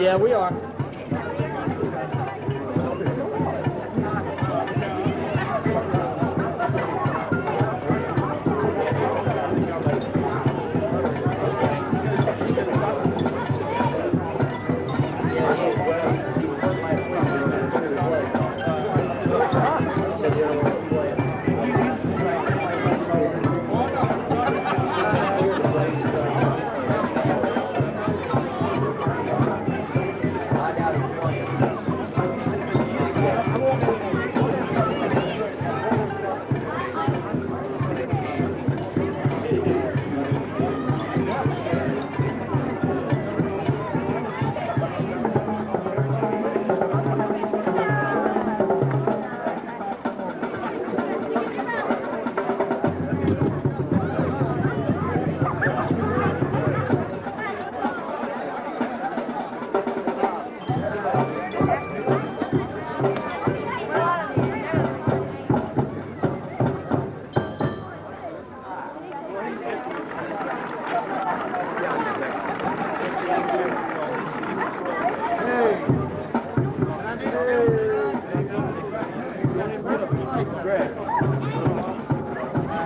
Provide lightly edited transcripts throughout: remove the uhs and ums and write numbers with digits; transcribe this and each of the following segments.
Yeah, we are.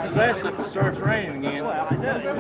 Especially if it starts raining again. Well, I know.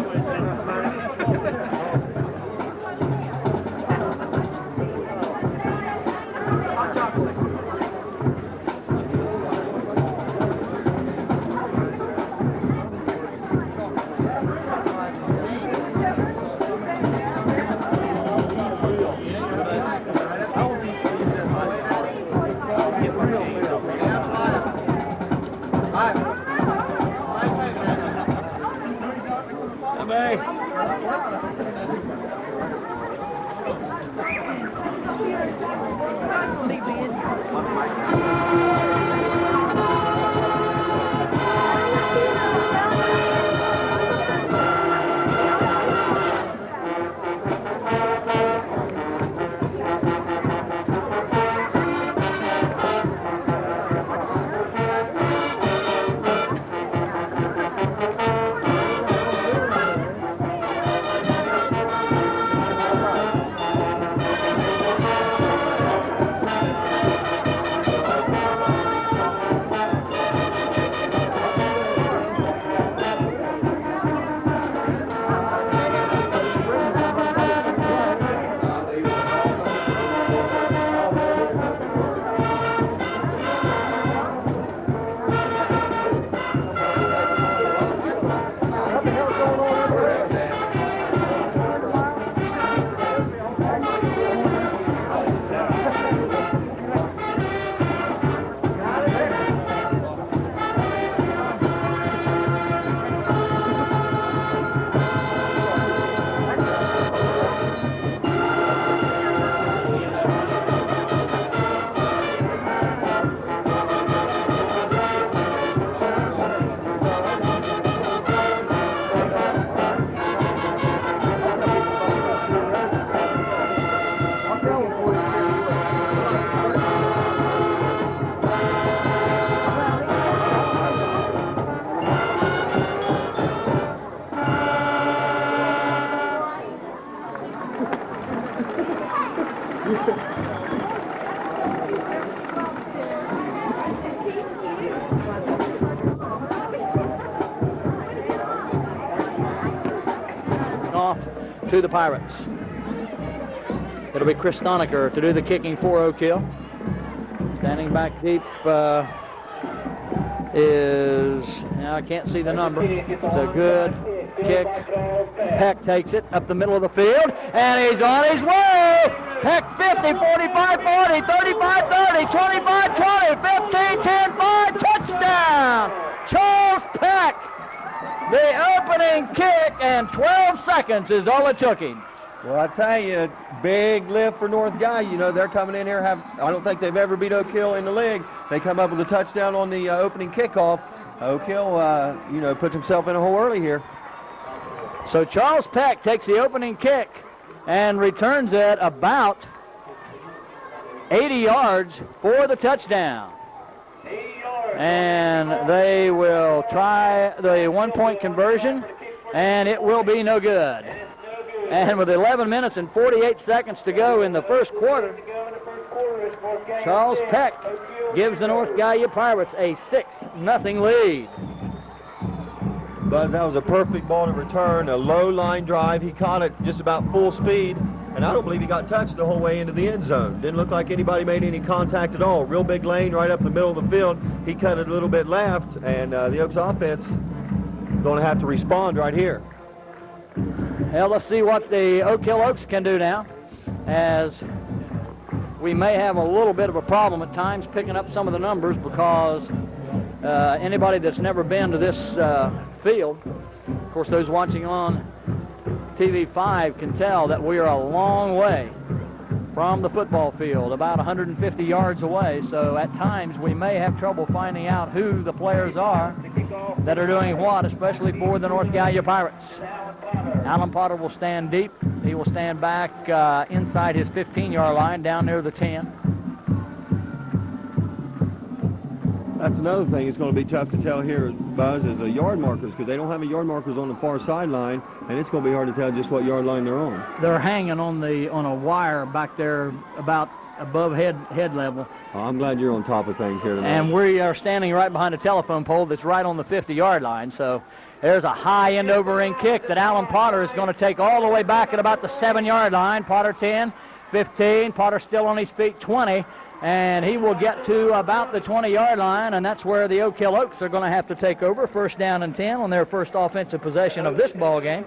Off to the Pirates. It'll be Chris Stonecker to do the kicking 4-0 kill. Standing back deep is, now I can't see the number. It's a good kick. Peck takes it up the middle of the field, and he's on his way. Peck 50, 45, 40, 35, 30, 25, 20, 15, 10, 5, touchdown! Charles Peck, the opening kick, and 12 seconds is all it took him. Well, I tell you, big lift for North Gallia. You know, they're coming in here. I don't think they've ever beat Oak Hill in the league. They come up with a touchdown on the opening kickoff. Oak Hill, puts himself in a hole early here. So Charles Peck takes the opening kick and returns it about 80 yards for the touchdown. And they will try the one-point conversion, and it will be no good. And with 11 minutes and 48 seconds to go in the first quarter, Charles Peck gives the North Gallia Pirates a 6-0 lead. Buzz, that was a perfect ball to return, a low line drive. He caught it just about full speed, and I don't believe he got touched the whole way into the end zone. Didn't look like anybody made any contact at all. Real big lane right up the middle of the field. He cut it a little bit left, and the Oaks offense is going to have to respond right here. Well, let's see what the Oak Hill Oaks can do now, as we may have a little bit of a problem at times picking up some of the numbers, because anybody that's never been to this field, of course those watching on TV5 can tell that we are a long way from the football field, about 150 yards away, so at times we may have trouble finding out who the players are that are doing what, especially for the North Gallia Pirates. Alan Potter will stand deep. He will stand back inside his 15-yard line down near the 10. That's another thing. It's going to be tough to tell here, Buzz, is the yard markers, because they don't have any yard markers on the far sideline, and it's going to be hard to tell just what yard line they're on. They're hanging on a wire back there about above head level. Oh, I'm glad you're on top of things here tonight. And we are standing right behind a telephone pole that's right on the 50-yard line. So there's a high end over end kick that Alan Potter is going to take all the way back at about the 7-yard line. Potter 10, 15, Potter still on his feet, 20. And he will get to about the 20-yard line, and that's where the Oak Hill Oaks are going to have to take over. First down and 10 on their first offensive possession of this ball game,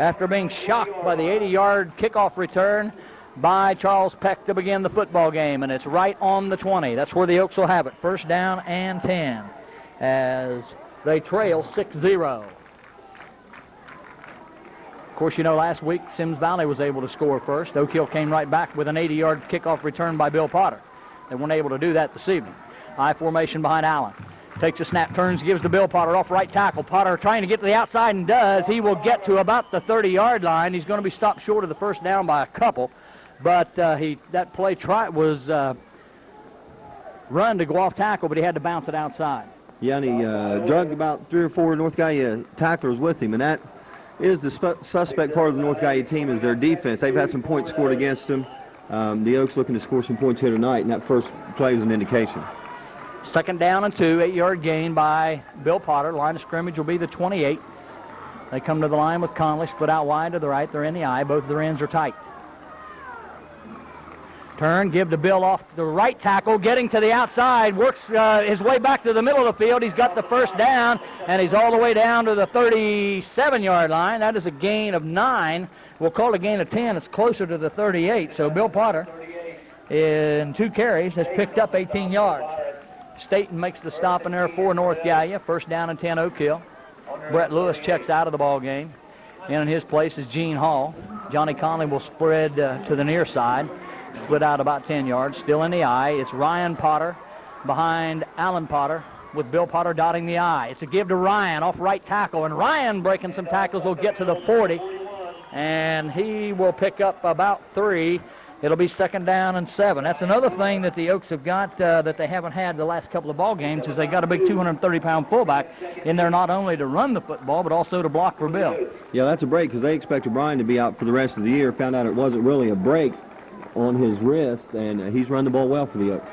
after being shocked by the 80-yard kickoff return by Charles Peck to begin the football game, and it's right on the 20. That's where the Oaks will have it. First down and 10 as they trail 6-0. Of course, you know, last week Simms Valley was able to score first. Oak Hill came right back with an 80-yard kickoff return by Bill Potter. They weren't able to do that this evening. High formation behind Allen. Takes a snap, turns, gives to Bill Potter off right tackle. Potter trying to get to the outside, and does. He will get to about the 30-yard line. He's going to be stopped short of the first down by a couple. But that play was run to go off tackle, but he had to bounce it outside. Yeah, and he drugged about 3 or 4 North Gallia tacklers with him, and that is the suspect part of the North Gallia team, is their defense. They've had some points scored against them. The Oaks looking to score some points here tonight, and that first play is an indication. Second down and 2, 8-yard gain by Bill Potter. Line of scrimmage will be the 28. They come to the line with Conley, split out wide to the right. They're in the eye. Both of their ends are tight. Turn, give to Bill off the right tackle, getting to the outside, works his way back to the middle of the field. He's got the first down, and he's all the way down to the 37-yard line. That is a gain of 9. We'll call it a gain of 10. It's closer to the 38. So Bill Potter, in 2 carries, has picked up 18 yards. Staten makes the stop in there for North Gallia. First down and 10, Oak Hill. Brett Lewis checks out of the ball game. In his place is Gene Hall. Johnny Conley will spread to the near side. Split out about 10 yards. Still in the eye. It's Ryan Potter behind Alan Potter, with Bill Potter dotting the I. It's a give to Ryan off right tackle, and Ryan, breaking some tackles, will get to the 40, and he will pick up about 3. It'll be second down and 7. That's another thing that the Oaks have got that they haven't had the last couple of ball games, is they got a big 230-pound fullback in there, not only to run the football but also to block for Bill. Yeah, that's a break, because they expected Brian to be out for the rest of the year. Found out it wasn't really a break on his wrist, and he's run the ball well for the Oaks.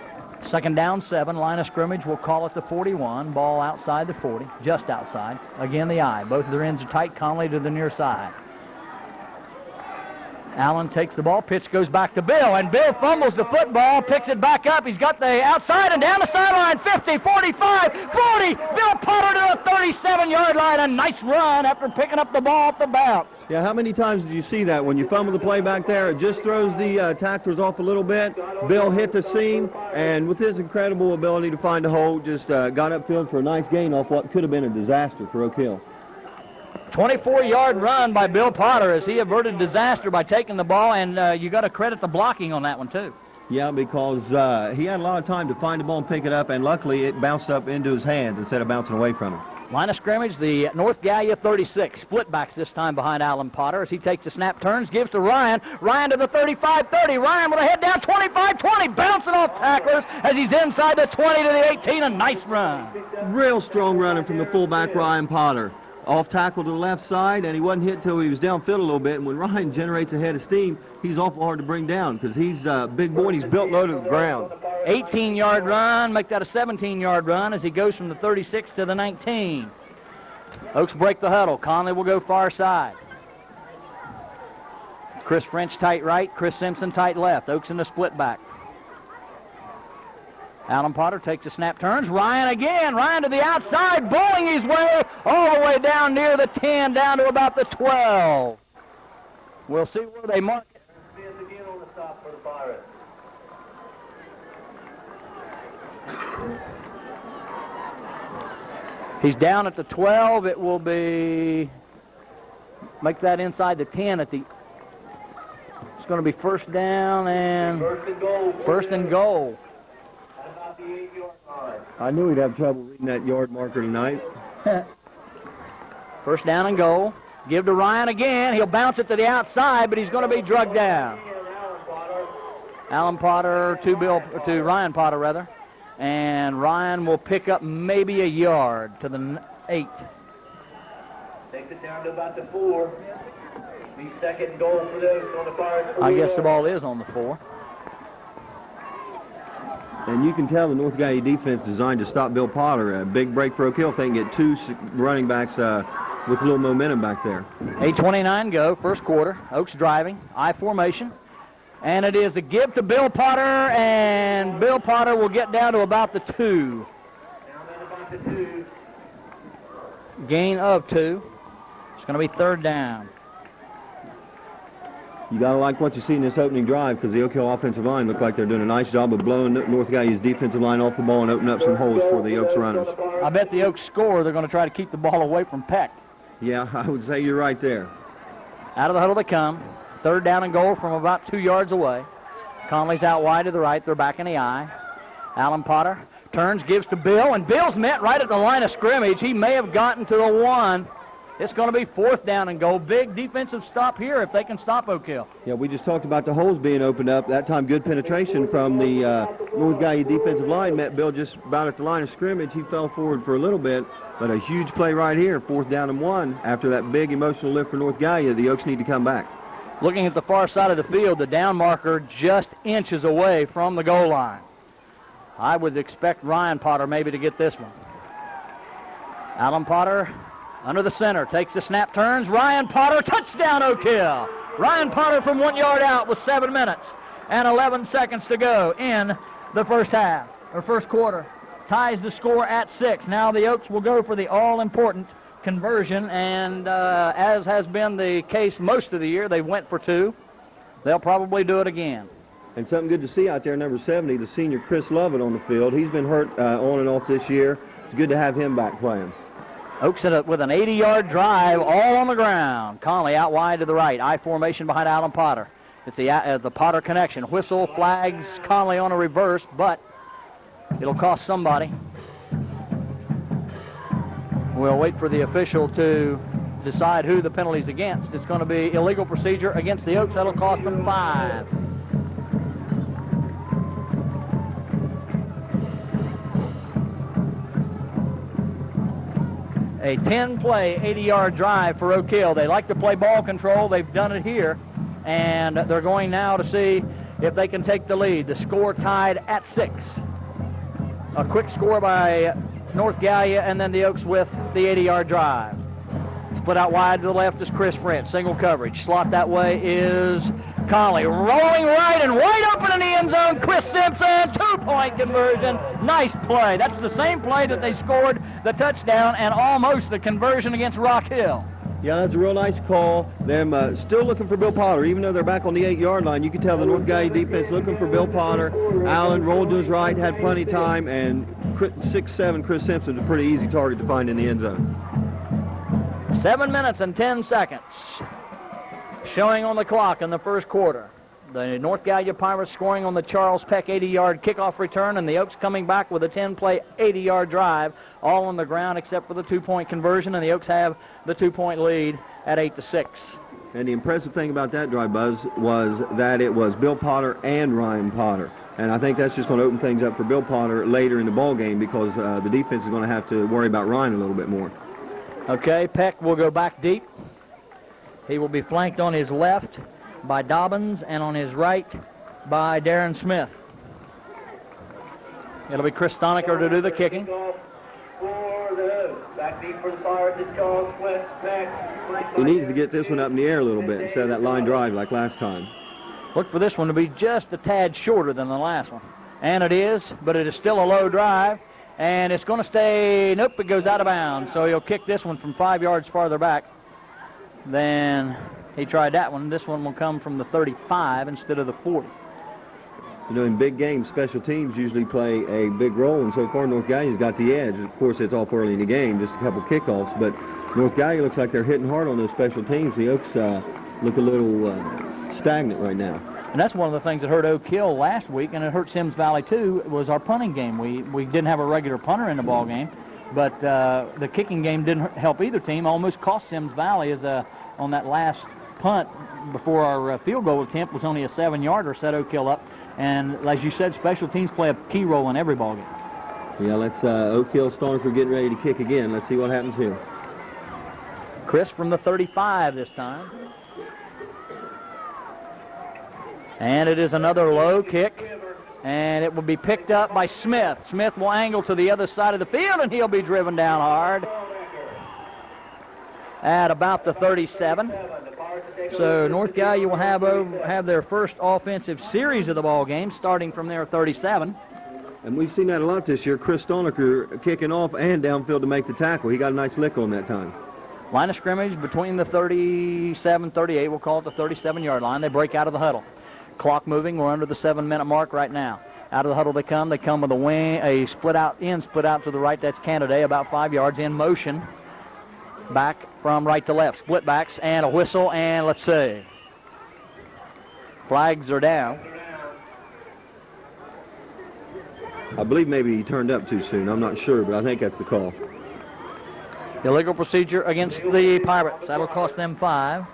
Second down, 7. Line of scrimmage, we'll call it the 41. Ball outside the 40, just outside. Again, the eye. Both of their ends are tight. Conley to the near side. Allen takes the ball. Pitch goes back to Bill, and Bill fumbles the football, picks it back up. He's got the outside and down the sideline. 50, 45, 40. Bill Potter to the 37-yard line. A nice run after picking up the ball off the bounce. Yeah, how many times did you see that? When you fumble the play back there, it just throws the tacklers off a little bit. Bill hit the seam, and with his incredible ability to find a hole, just got upfield for a nice gain off what could have been a disaster for Oak Hill. 24-yard run by Bill Potter as he averted disaster by taking the ball, and you got to credit the blocking on that one, too. Yeah, because he had a lot of time to find the ball and pick it up, and luckily it bounced up into his hands instead of bouncing away from him. Line of scrimmage, the North Gallia 36. Split backs this time behind Alan Potter as he takes the snap, turns, gives to Ryan. Ryan to the 35-30. Ryan with a head down, 25-20, bouncing off tacklers as he's inside the 20 to the 18. A nice run. Real strong running from the fullback, Ryan Potter. off tackle to the left side, and he wasn't hit till he was downfield a little bit. And when Ryan generates a head of steam, he's awful hard to bring down because he's a big boy and he's built low to the ground. 18-yard run, make that a 17-yard run as he goes from the 36 to the 19. Oaks break the huddle. Conley will go far side. Chris French tight right, Chris Simpson tight left. Oaks in the split back. Alan Potter takes a snap, turns. Ryan again. Ryan to the outside, bowling his way all the way down near the 10, down to about the 12. We'll see where they mark it. Again on the stop for the Pirates. He's down at the 12. It will be, make that inside the 10 at the, it's going to be first down and First and goal. First and goal. At about the 8-yard line. I knew he'd have trouble reading that yard marker tonight. First down and goal. Give to Ryan again. He'll bounce it to the outside, but he's going to be drugged down. Alan Potter to Ryan Potter, rather. And Ryan will pick up maybe a yard to the 8. Takes it down to about the 4. Be second goal for those on the Pirates. I guess the ball is on the 4. And you can tell the North Gallia defense designed to stop Bill Potter. A big break for Oak Hill if they can get 2 running backs with a little momentum back there. 8:29 go, first quarter. Oaks driving, I formation. And it is a give to Bill Potter, and Bill Potter will get down to about the 2. Down at about the 2. Gain of 2. It's going to be third down. You got to like what you see in this opening drive because the Oak Hill offensive line look like they're doing a nice job of blowing North Gallia's defensive line off the ball and opening up some holes for the Oaks runners. I bet the Oaks score. They're going to try to keep the ball away from Peck. Yeah, I would say you're right there. Out of the huddle they come. Third down and goal from about 2 yards away. Conley's out wide to the right. They're back in the eye. Alan Potter turns, gives to Bill, and Bill's met right at the line of scrimmage. He may have gotten to the 1. It's going to be fourth down and goal. Big defensive stop here if they can stop Oak Hill. Yeah, we just talked about the holes being opened up. That time, good penetration from the North Gallia defensive line. Met Bill just about at the line of scrimmage. He fell forward for a little bit, but a huge play right here, fourth down and 1. After that big emotional lift for North Gallia, the Oaks need to come back. Looking at the far side of the field, the down marker just inches away from the goal line. I would expect Ryan Potter maybe to get this one. Alan Potter under the center, takes the snap, turns. Ryan Potter, touchdown Oak Hill. Ryan Potter from 1 yard out with 7 minutes and 11 seconds to go in the first half, or first quarter. Ties the score at 6. Now the Oaks will go for the all-important conversion, and as has been the case most of the year, they went for 2. They'll probably do it again. And something good to see out there, number 70, the senior Chris Lovett on the field. He's been hurt on and off this year. It's good to have him back playing. Oaks with an 80-yard drive all on the ground. Conley out wide to the right. I formation behind Alan Potter. It's the Potter connection. Whistle flags Conley on a reverse, but it'll cost somebody. We'll wait for the official to decide who the penalty's against. It's going to be illegal procedure against the Oaks. That'll cost them 5. A 10-play, 80-yard drive for Oak Hill. They like to play ball control. They've done it here. And they're going now to see if they can take the lead. The score tied at 6. A quick score by North Gallia, and then the Oaks with the 80-yard drive. Split out wide to the left is Chris French. Single coverage. Slot that way is Conley. Rolling right and wide open in the end zone. Chris Simpson, 2-point conversion. Nice play. That's the same play that they scored the touchdown and almost the conversion against Rock Hill. Yeah, that's a real nice call. Them still looking for Bill Potter, even though they're back on the 8-yard line. You can tell the North Gallia defense looking for Bill Potter. Allen rolled to his right, had plenty of time, and 6'7" Chris Simpson is a pretty easy target to find in the end zone. 7 minutes and 10 seconds showing on the clock in the first quarter. The North Gallia Pirates scoring on the Charles Peck 80-yard kickoff return, and the Oaks coming back with a 10-play, 80-yard drive, all on the ground except for the 2-point conversion, and the Oaks have the 2-point lead at 8-6. And the impressive thing about that drive, Buzz, was that it was Bill Potter and Ryan Potter. And I think that's just going to open things up for Bill Potter later in the ball game because the defense is going to have to worry about Ryan a little bit more. Okay, Peck will go back deep. He will be flanked on his left by Dobbins and on his right by Darren Smith. It'll be Chris Stonecker to do the kicking. He needs to get this one up in the air a little bit instead of that line drive like last time. Look for this one to be just a tad shorter than the last one. And it is, but it is still a low drive. And it's going to stay, nope, it goes out of bounds. So he'll kick this one from 5 yards farther back than he tried that one. This one will come from the 35 instead of the 40. You know, in big games, special teams usually play a big role, and so far North Gallia's got the edge. Of course, it's all early in the game, just a couple kickoffs, but North Gallia looks like they're hitting hard on those special teams. The Oaks look a little stagnant right now. And that's one of the things that hurt Oak Hill last week, and it hurt Sims Valley too, was our punting game. We didn't have a regular punter in the ball game, but the kicking game didn't help either team. Almost cost Sims Valley on that last punt before our field goal attempt was only a 7-yarder, set Oak Hill up. And as you said, special teams play a key role in every ball game. Yeah, let's Oak Hill Stonecker getting ready to kick again. Let's see what happens here. Chris from the 35 this time. And it is another low kick, and it will be picked up by Smith. Smith will angle to the other side of the field, and he'll be driven down hard at about the 37. So North Gallia will have their first offensive series of the ball game, starting from their 37. And we've seen that a lot this year. Chris Stonecker kicking off and downfield to make the tackle. He got a nice lick on that time. Line of scrimmage between the 37, 38. We'll call it the 37-yard line. They break out of the huddle. Clock moving. We're under the 7-minute mark right now. Out of the huddle they come. They come with a split out to the right. That's Canada, about 5 yards in motion. Back from right to left. Split backs and a whistle, and let's see. Flags are down. I believe maybe he turned up too soon. I'm not sure, but I think that's the call. Illegal procedure against the Pirates. That'll cost them 5.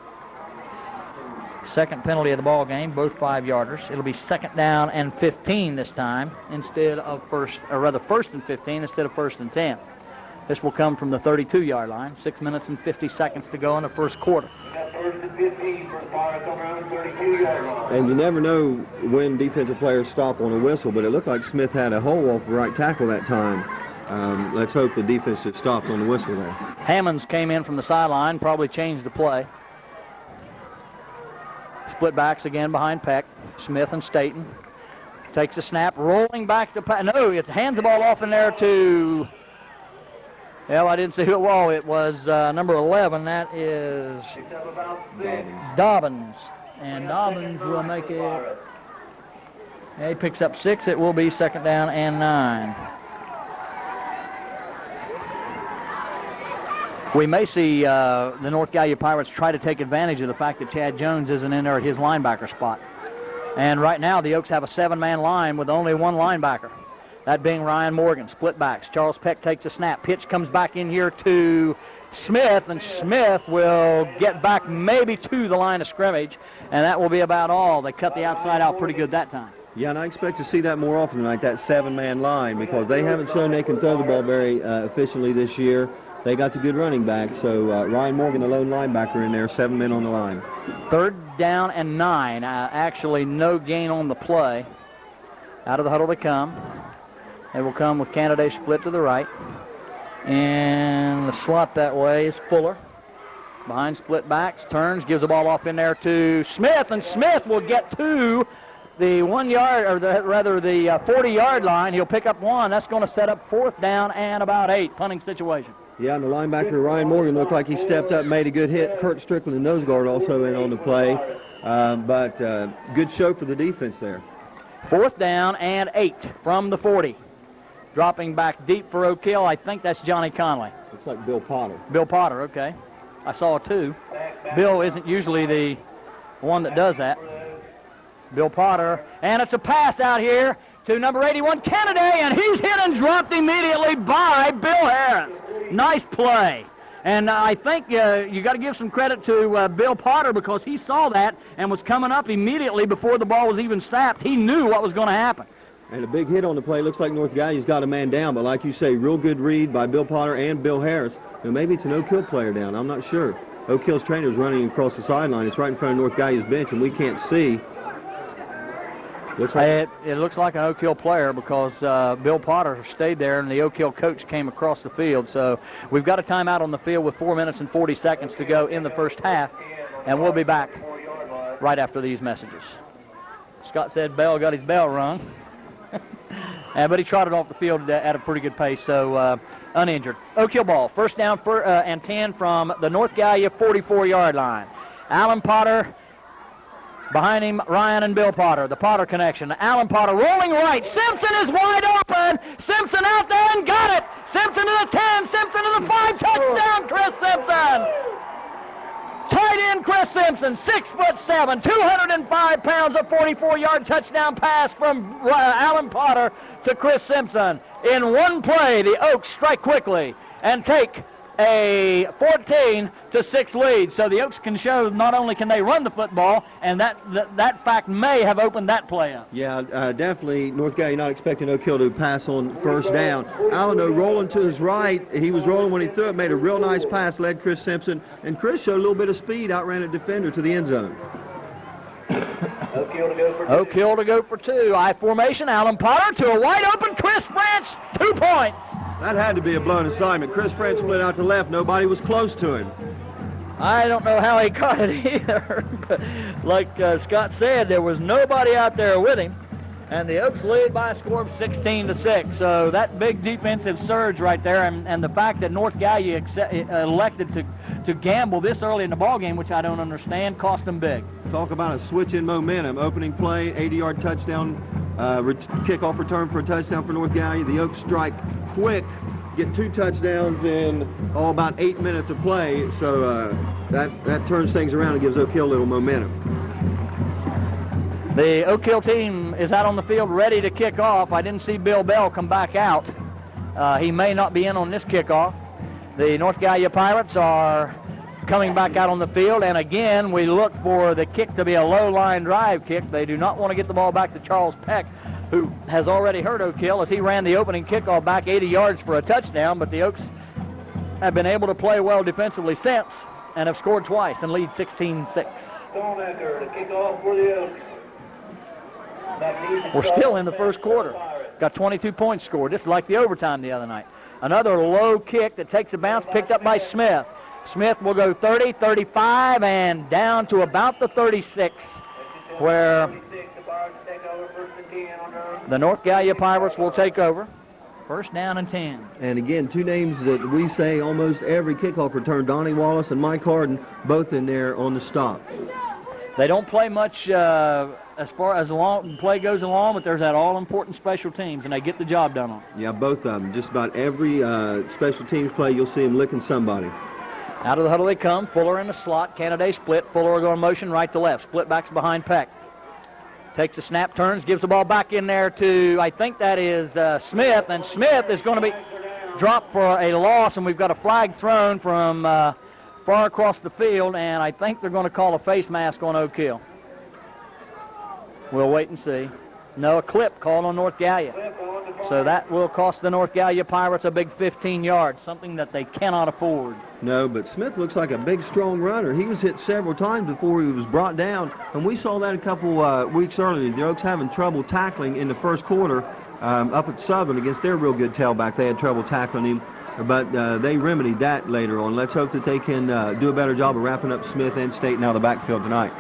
Second penalty of the ball game, both 5-yarders. It'll be second down and 15 this time instead of first and 15 instead of first and 10. This will come from the 32-yard line. 6 minutes and 50 seconds to go in the first quarter. First and 15 for the Pirates around the 32-yard line. And you never know when defensive players stop on a whistle, but it looked like Smith had a hole off the right tackle that time. Let's hope the defense just stopped on the whistle there. Hammonds came in from the sideline, probably changed the play. Split backs again behind Peck. Smith and Staten. Takes a snap, rolling back to Peck. No, it hands the ball off in there to... Well, I didn't see who it was. It was number 11. That is Dobbins. And Dobbins will make it... Yeah, he picks up 6. It will be second down and 9. We may see the North Gallia Pirates try to take advantage of the fact that Chad Jones isn't in there at his linebacker spot. And right now, the Oaks have a 7-man line with only one linebacker. That being Ryan Morgan. Split backs. Charles Peck takes a snap. Pitch comes back in here to Smith, and Smith will get back maybe to the line of scrimmage, and that will be about all. They cut the outside out pretty good that time. Yeah, and I expect to see that more often tonight, that 7-man line, because they haven't shown they can throw the ball very efficiently this year. They got the good running back, so Ryan Morgan, the lone linebacker in there, 7 men on the line. Third down and 9. Actually, no gain on the play. Out of the huddle they come. They will come with Canada split to the right. And the slot that way is Fuller. Behind split backs, turns, gives the ball off in there to Smith, and Smith will get to the 1 yard, or the 40-yard line. He'll pick up 1. That's going to set up fourth down and about 8, punting situation. Yeah, and the linebacker, Ryan Morgan, looked like he stepped up, made a good hit. Kurt Strickland, the nose guard, also in on the play. But good show for the defense there. Fourth down and 8 from the 40. Dropping back deep for Oak Hill. I think that's Johnny Conley. Looks like Bill Potter. Bill Potter, okay. I saw 2. Bill isn't usually the one that does that. Bill Potter, and it's a pass out here to number 81, Kennedy, and he's hit and dropped immediately by Bill Harris. Nice play. And I think you got to give some credit to Bill Potter, because he saw that and was coming up immediately before the ball was even snapped. He knew what was going to happen. And a big hit on the play. Looks like North Gallia's got a man down, but like you say, real good read by Bill Potter and Bill Harris. Maybe it's an Oak Hill player down. I'm not sure. Oak Hill's trainer is running across the sideline. It's right in front of North Gallia's bench, and we can't see. Looks like it looks like an Oak Hill player because Bill Potter stayed there, and the Oak Hill coach came across the field. So we've got a timeout on the field with 4 minutes and 40 seconds to go in the first half, and we'll be back right after these messages. Scott said Bell got his bell rung. But he trotted off the field at a pretty good pace, so uninjured. Oak Hill ball, first down and 10 from the North Gallia 44-yard line. Alan Potter, behind him, Ryan and Bill Potter, the Potter connection. Alan Potter rolling right. Simpson is wide open. Simpson out there and got it. Simpson to the 10, Simpson to the 5, touchdown, Chris Simpson. Tight end Chris Simpson, 6'7", 205 pounds, a 44-yard touchdown pass from Alan Potter to Chris Simpson. In one play, the Oaks strike quickly and take a 14-6 lead. So the Oaks can show not only can they run the football, and that fact may have opened that play up. Yeah, definitely. North Gallia not expecting Oak Hill to pass on first down. Alleno rolling to his right. He was rolling when he threw it, made a real nice pass, led Chris Simpson, and Chris showed a little bit of speed, outran a defender to the end zone. Oak Hill to go for two. Oak Hill to go for two. I formation, Alan Potter to a wide open Chris Branch, 2 points. That had to be a blown assignment. Chris French split out to left. Nobody was close to him. I don't know how he caught it either. But like Scott said, there was nobody out there with him. And the Oaks lead by a score of 16-6. So that big defensive surge right there, and the fact that North Gallia elected to gamble this early in the ballgame, which I don't understand, cost them big. Talk about a switch in momentum. Opening play, 80-yard touchdown, kickoff return for a touchdown for North Gallia. The Oaks strike quick, get 2 touchdowns in about 8 minutes of play. So that turns things around and gives Oak Hill a little momentum. The Oak Hill team is out on the field ready to kick off. I didn't see Bill Bell come back out. He may not be in on this kickoff. The North Gallia Pirates are coming back out on the field, and again, we look for the kick to be a low-line drive kick. They do not want to get the ball back to Charles Peck, who has already hurt Oak Hill as he ran the opening kickoff back 80 yards for a touchdown, but the Oaks have been able to play well defensively since and have scored twice and lead 16-6. Stoneacre to kick off for the Oaks. We're still in the first quarter. Got 22 points scored. This is like the overtime the other night. Another low kick that takes a bounce, picked up by Smith. Smith will go 30, 35, and down to about the 36, where the North Gallia Pirates will take over. First down and 10. And again, 2 names that we say almost every kickoff return, Donnie Wallace and Mike Harden, both in there on the stop. They don't play much as far as the play goes along, but there's that all-important special teams, and they get the job done on. Yeah, both of them. Just about every special teams play, you'll see them licking somebody. Out of the huddle they come. Fuller in the slot. Canada split. Fuller will go in motion right to left. Split backs behind Peck. Takes a snap, turns, gives the ball back in there to, I think that is Smith, and Smith is going to be dropped for a loss, and we've got a flag thrown from far across the field, and I think they're going to call a face mask on Oak Hill. We'll wait and see. No, a clip called on North Gallia. So that will cost the North Gallia Pirates a big 15 yards, something that they cannot afford. No, but Smith looks like a big, strong runner. He was hit several times before he was brought down, and we saw that a couple weeks earlier. The Oaks having trouble tackling in the first quarter up at Southern against their real good tailback. They had trouble tackling him, but they remedied that later on. Let's hope that they can do a better job of wrapping up Smith and Staten out of the backfield tonight.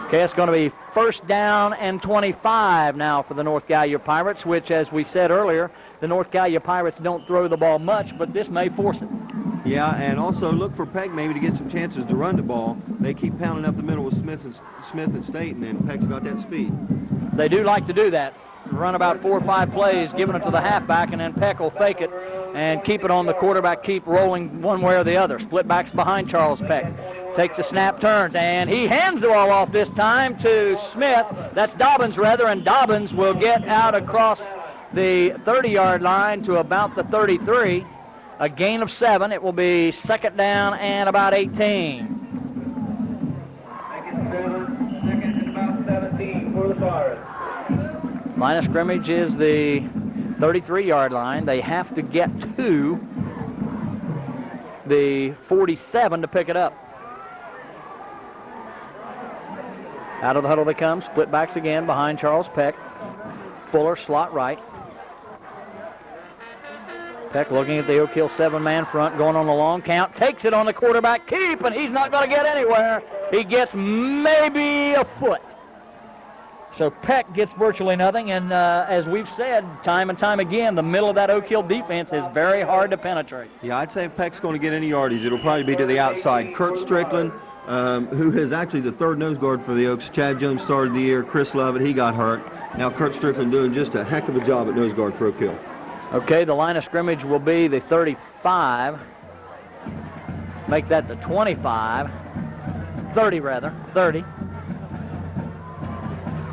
Okay, it's going to be first down and 25 now for the North Gallia Pirates, which, as we said earlier, the North Gallia Pirates don't throw the ball much, but this may force it. Yeah, and also look for Peck maybe to get some chances to run the ball. They keep pounding up the middle with Smith and Staten, and Peck's got that speed. They do like to do that. Run about 4 or 5 plays, giving it to the halfback, and then Peck will fake it and keep it on the quarterback, keep rolling one way or the other. Split backs behind Charles Peck. Takes a snap, turns, and he hands the ball off this time to Smith. That's Dobbins, rather, and Dobbins will get out across the 30-yard line to about the 33. A gain of 7. It will be second down and about 18. Second and about 17 for the Pirates. Line of scrimmage is the 33-yard line. They have to get to the 47 to pick it up. Out of the huddle they come, split backs again behind Charles Peck. Fuller slot right. Peck looking at the Oak Hill 7-man front, going on the long count, takes it on the quarterback keep, and he's not going to get anywhere. He gets maybe a foot. So Peck gets virtually nothing, and as we've said time and time again, the middle of that Oak Hill defense is very hard to penetrate. Yeah, I'd say if Peck's going to get any yardage, it'll probably be to the outside. Kurt Strickland, who is actually the third nose guard for the Oaks. Chad Jones started the year. Chris Lovett, he got hurt. Now Kurt Strickland doing just a heck of a job at nose guard for Oak Hill. Okay, the line of scrimmage will be the 35. Make that the 25. 30 rather, 30.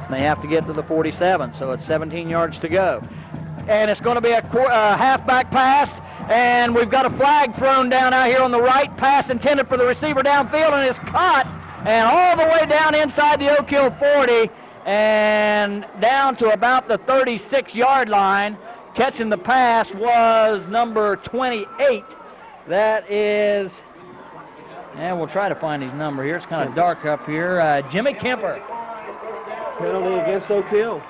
They have to get to the 47, so it's 17 yards to go. And it's going to be a halfback pass, and we've got a flag thrown down out here on the right. Pass intended for the receiver downfield, and it's caught, and all the way down inside the Oak Hill 40, and down to about the 36-yard line. Catching the pass was number 28. That is, and we'll try to find his number here. It's kind of dark up here. Jimmy Kemper. Penalty against Oak Hill.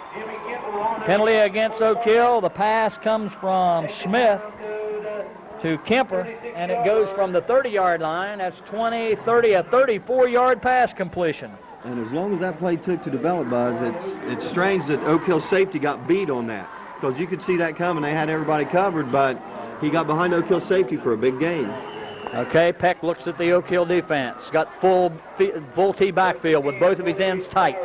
Penalty against Oak Hill. The pass comes from Smith to Kemper, and it goes from the 30-yard line. That's 20, 30, a 34-yard pass completion. And as long as that play took to develop, Buzz, it's strange that Oak Hill safety got beat on that. Because you could see that coming. They had everybody covered, but he got behind Oak Hill safety for a big gain. Okay, Peck looks at the Oak Hill defense. Got full T backfield with both of his ends tight.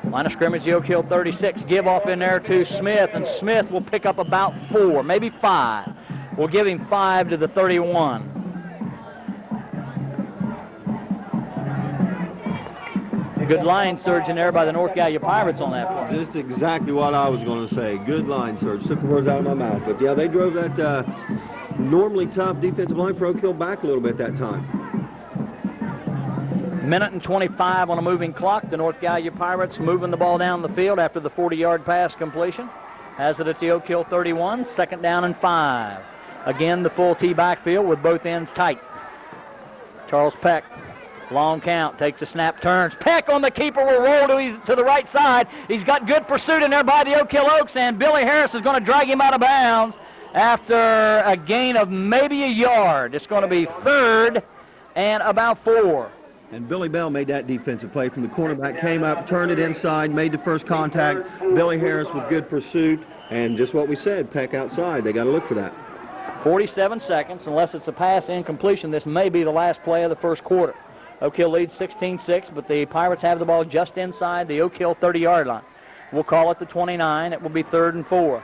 Line of scrimmage, the Oak Hill 36. Give off in there to Smith, and Smith will pick up about 4, maybe 5. We'll give him 5 to the 31. Good line surge in there by the North Gallia Pirates on that point. Just exactly what I was going to say. Good line surge. Took the words out of my mouth. But, yeah, they drove that normally tough defensive line for Oak Hill back a little bit that time. Minute and 25 on a moving clock. The North Gallia Pirates moving the ball down the field after the 40-yard pass completion. Has it at the Oak Hill 31. 2nd down and 5. Again, the full T backfield with both ends tight. Charles Peck. Long count, takes a snap, turns. Peck on the keeper will roll to the right side. He's got good pursuit in there by the Oak Hill Oaks, and Billy Harris is going to drag him out of bounds after a gain of maybe a yard. It's going to be 3rd and about 4. And Billy Bell made that defensive play from the cornerback, came up, turned it inside, made the first contact. Billy Harris with good pursuit, and just what we said, Peck outside. They got to look for that. 47 seconds, unless it's a pass incompletion. This may be the last play of the first quarter. Oak Hill leads 16-6, but the Pirates have the ball just inside the Oak Hill 30-yard line. We'll call it the 29. It will be 3rd and 4.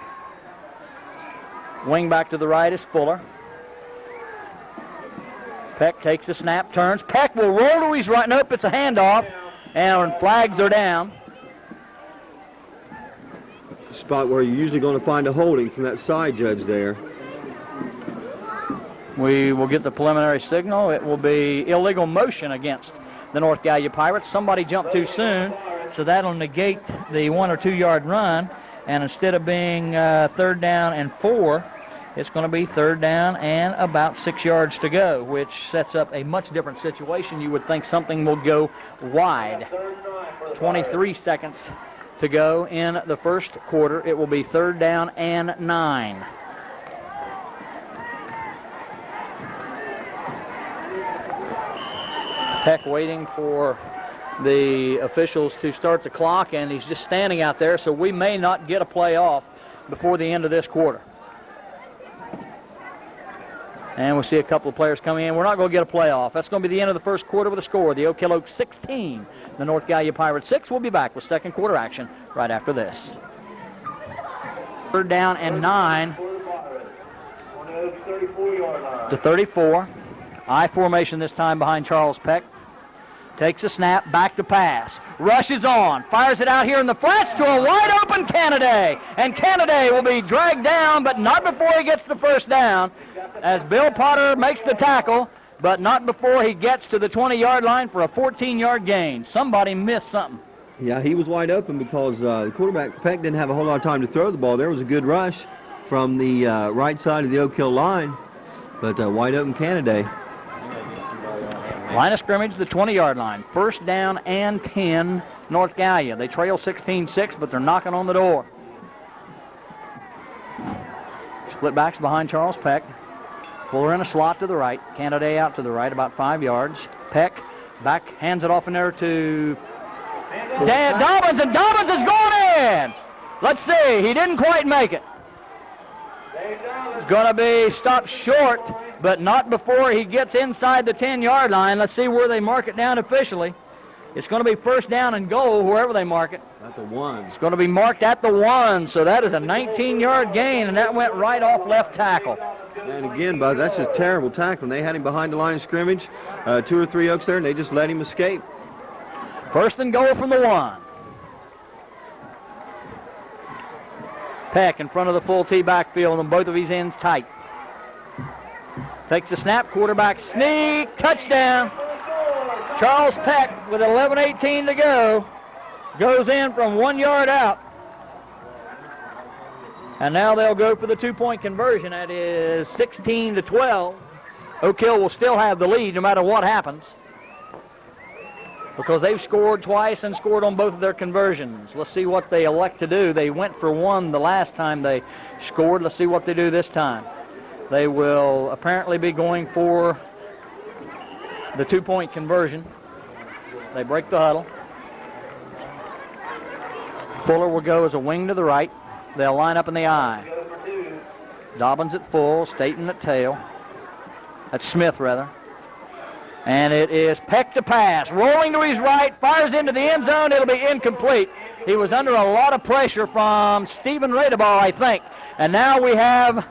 Wing back to the right is Fuller. Peck takes the snap, turns. Peck will roll to his right. Nope, it's a handoff, and flags are down. Spot where you're usually going to find a holding from that side judge there. We will get the preliminary signal. It will be illegal motion against the North Gallia Pirates. Somebody jumped too soon, so that'll negate the 1 or 2 yard run. And instead of being 3rd down and 4, it's going to be 3rd down and about 6 yards to go, which sets up a much different situation. You would think something will go wide. 23 seconds to go in the first quarter. It will be 3rd down and 9. Peck waiting for the officials to start the clock, and he's just standing out there, so we may not get a play off before the end of this quarter. And we'll see a couple of players coming in. We're not going to get a play off. That's going to be the end of the first quarter with a score. The Oak Hill Oaks 16, the North Gallia Pirates 6. We'll be back with second quarter action right after this. 3rd down and 9 to 34. I formation this time behind Charles Peck. Takes a snap, back to pass. Rushes on, fires it out here in the flats to a wide-open Canada. And Canada will be dragged down, but not before he gets the first down, as Bill Potter makes the tackle, but not before he gets to the 20-yard line for a 14-yard gain. Somebody missed something. Yeah, he was wide open because the quarterback, Peck, didn't have a whole lot of time to throw the ball. There was a good rush from the right side of the Oak Hill line, but wide open Canada. Line of scrimmage, the 20-yard line. First down and 10, North Gallia. They trail 16-6, but they're knocking on the door. Split backs behind Charles Peck. Fuller in a slot to the right. Canada out to the right, about 5 yards. Peck back, hands it off in there to Dobbins, and Dobbins is going in. Let's see, he didn't quite make it. It's going to be stopped short, but not before he gets inside the 10-yard line. Let's see where they mark it down officially. It's going to be first down and goal wherever they mark it. At the 1. It's going to be marked at the 1, so that is a 19-yard gain, and that went right off left tackle. And again, Buzz, that's just terrible tackling. They had him behind the line of scrimmage, 2 or 3 Oaks there, and they just let him escape. First and goal from the 1. Peck in front of the full T backfield and both of his ends tight. Takes the snap, quarterback sneak, touchdown. Charles Peck with 11:18 to go. Goes in from 1 yard out. And now they'll go for the 2-point conversion. That is 16-12. Oak Hill will still have the lead no matter what happens, because they've scored twice and scored on both of their conversions. Let's see what they elect to do. They went for 1 the last time they scored. Let's see what they do this time. They will apparently be going for the 2-point conversion. They break the huddle. Fuller will go as a wing to the right. They'll line up in the I. Dobbins at full, Staten at tail. That's Smith, rather. And it is Peck to pass. Rolling to his right, fires into the end zone. It'll be incomplete. He was under a lot of pressure from Stephen Radeball, I think. And now we have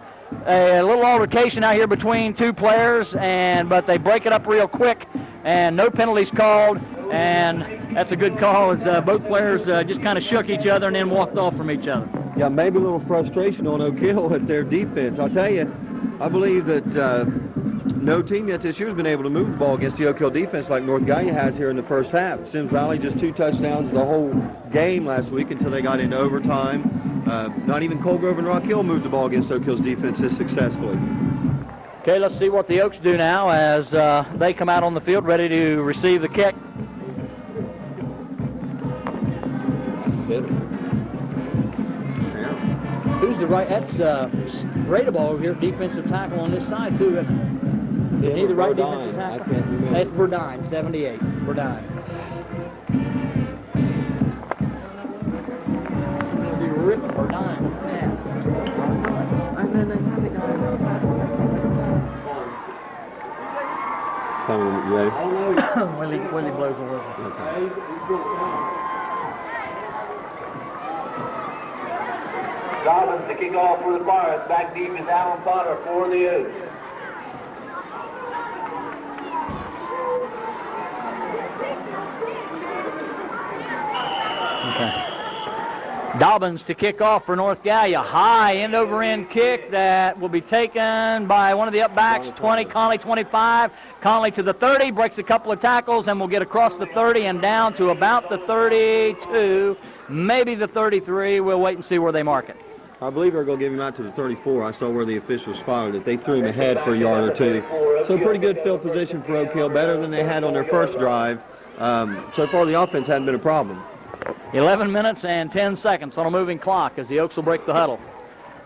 a little altercation out here between 2 players, but they break it up real quick, and no penalties called. And that's a good call, as both players just kind of shook each other and then walked off from each other. Yeah, maybe a little frustration on Oak Hill at their defense. I'll tell you, I believe that no team yet this year has been able to move the ball against the Oak Hill defense like North Gallia has here in the first half. Sims Valley just 2 touchdowns the whole game last week until they got into overtime. Not even Colgrove and Rock Hill moved the ball against Oak Hill's defense this successfully. Okay, let's see what the Oaks do now as they come out on the field ready to receive the kick. Who's the right? That's Radeball over here, defensive tackle on this side, too. Is he the right defensive tackle? I can't remember. That's Burdine, 78. Burdine. It's going to be ripping Burdine. And then they had the guy. Coming, you ready? Willie blows the whistle. Okay. Dobbins to kick off for the Pirates. Back deep is Alan Potter for the Oaks. Okay. Dobbins to kick off for North Gallia. High end-over-end kick that will be taken by one of the up-backs, 20, Conley 25. Conley to the 30, breaks a couple of tackles, and will get across the 30 and down to about the 32, maybe the 33. We'll wait and see where they mark it. I believe they're going to give him out to the 34. I saw where the officials spotted it. They threw him ahead for a yard or 2. So pretty good field position for Oak Hill, better than they had on their first drive. So far the offense hadn't been a problem. 11 minutes and 10 seconds on a moving clock as the Oaks will break the huddle.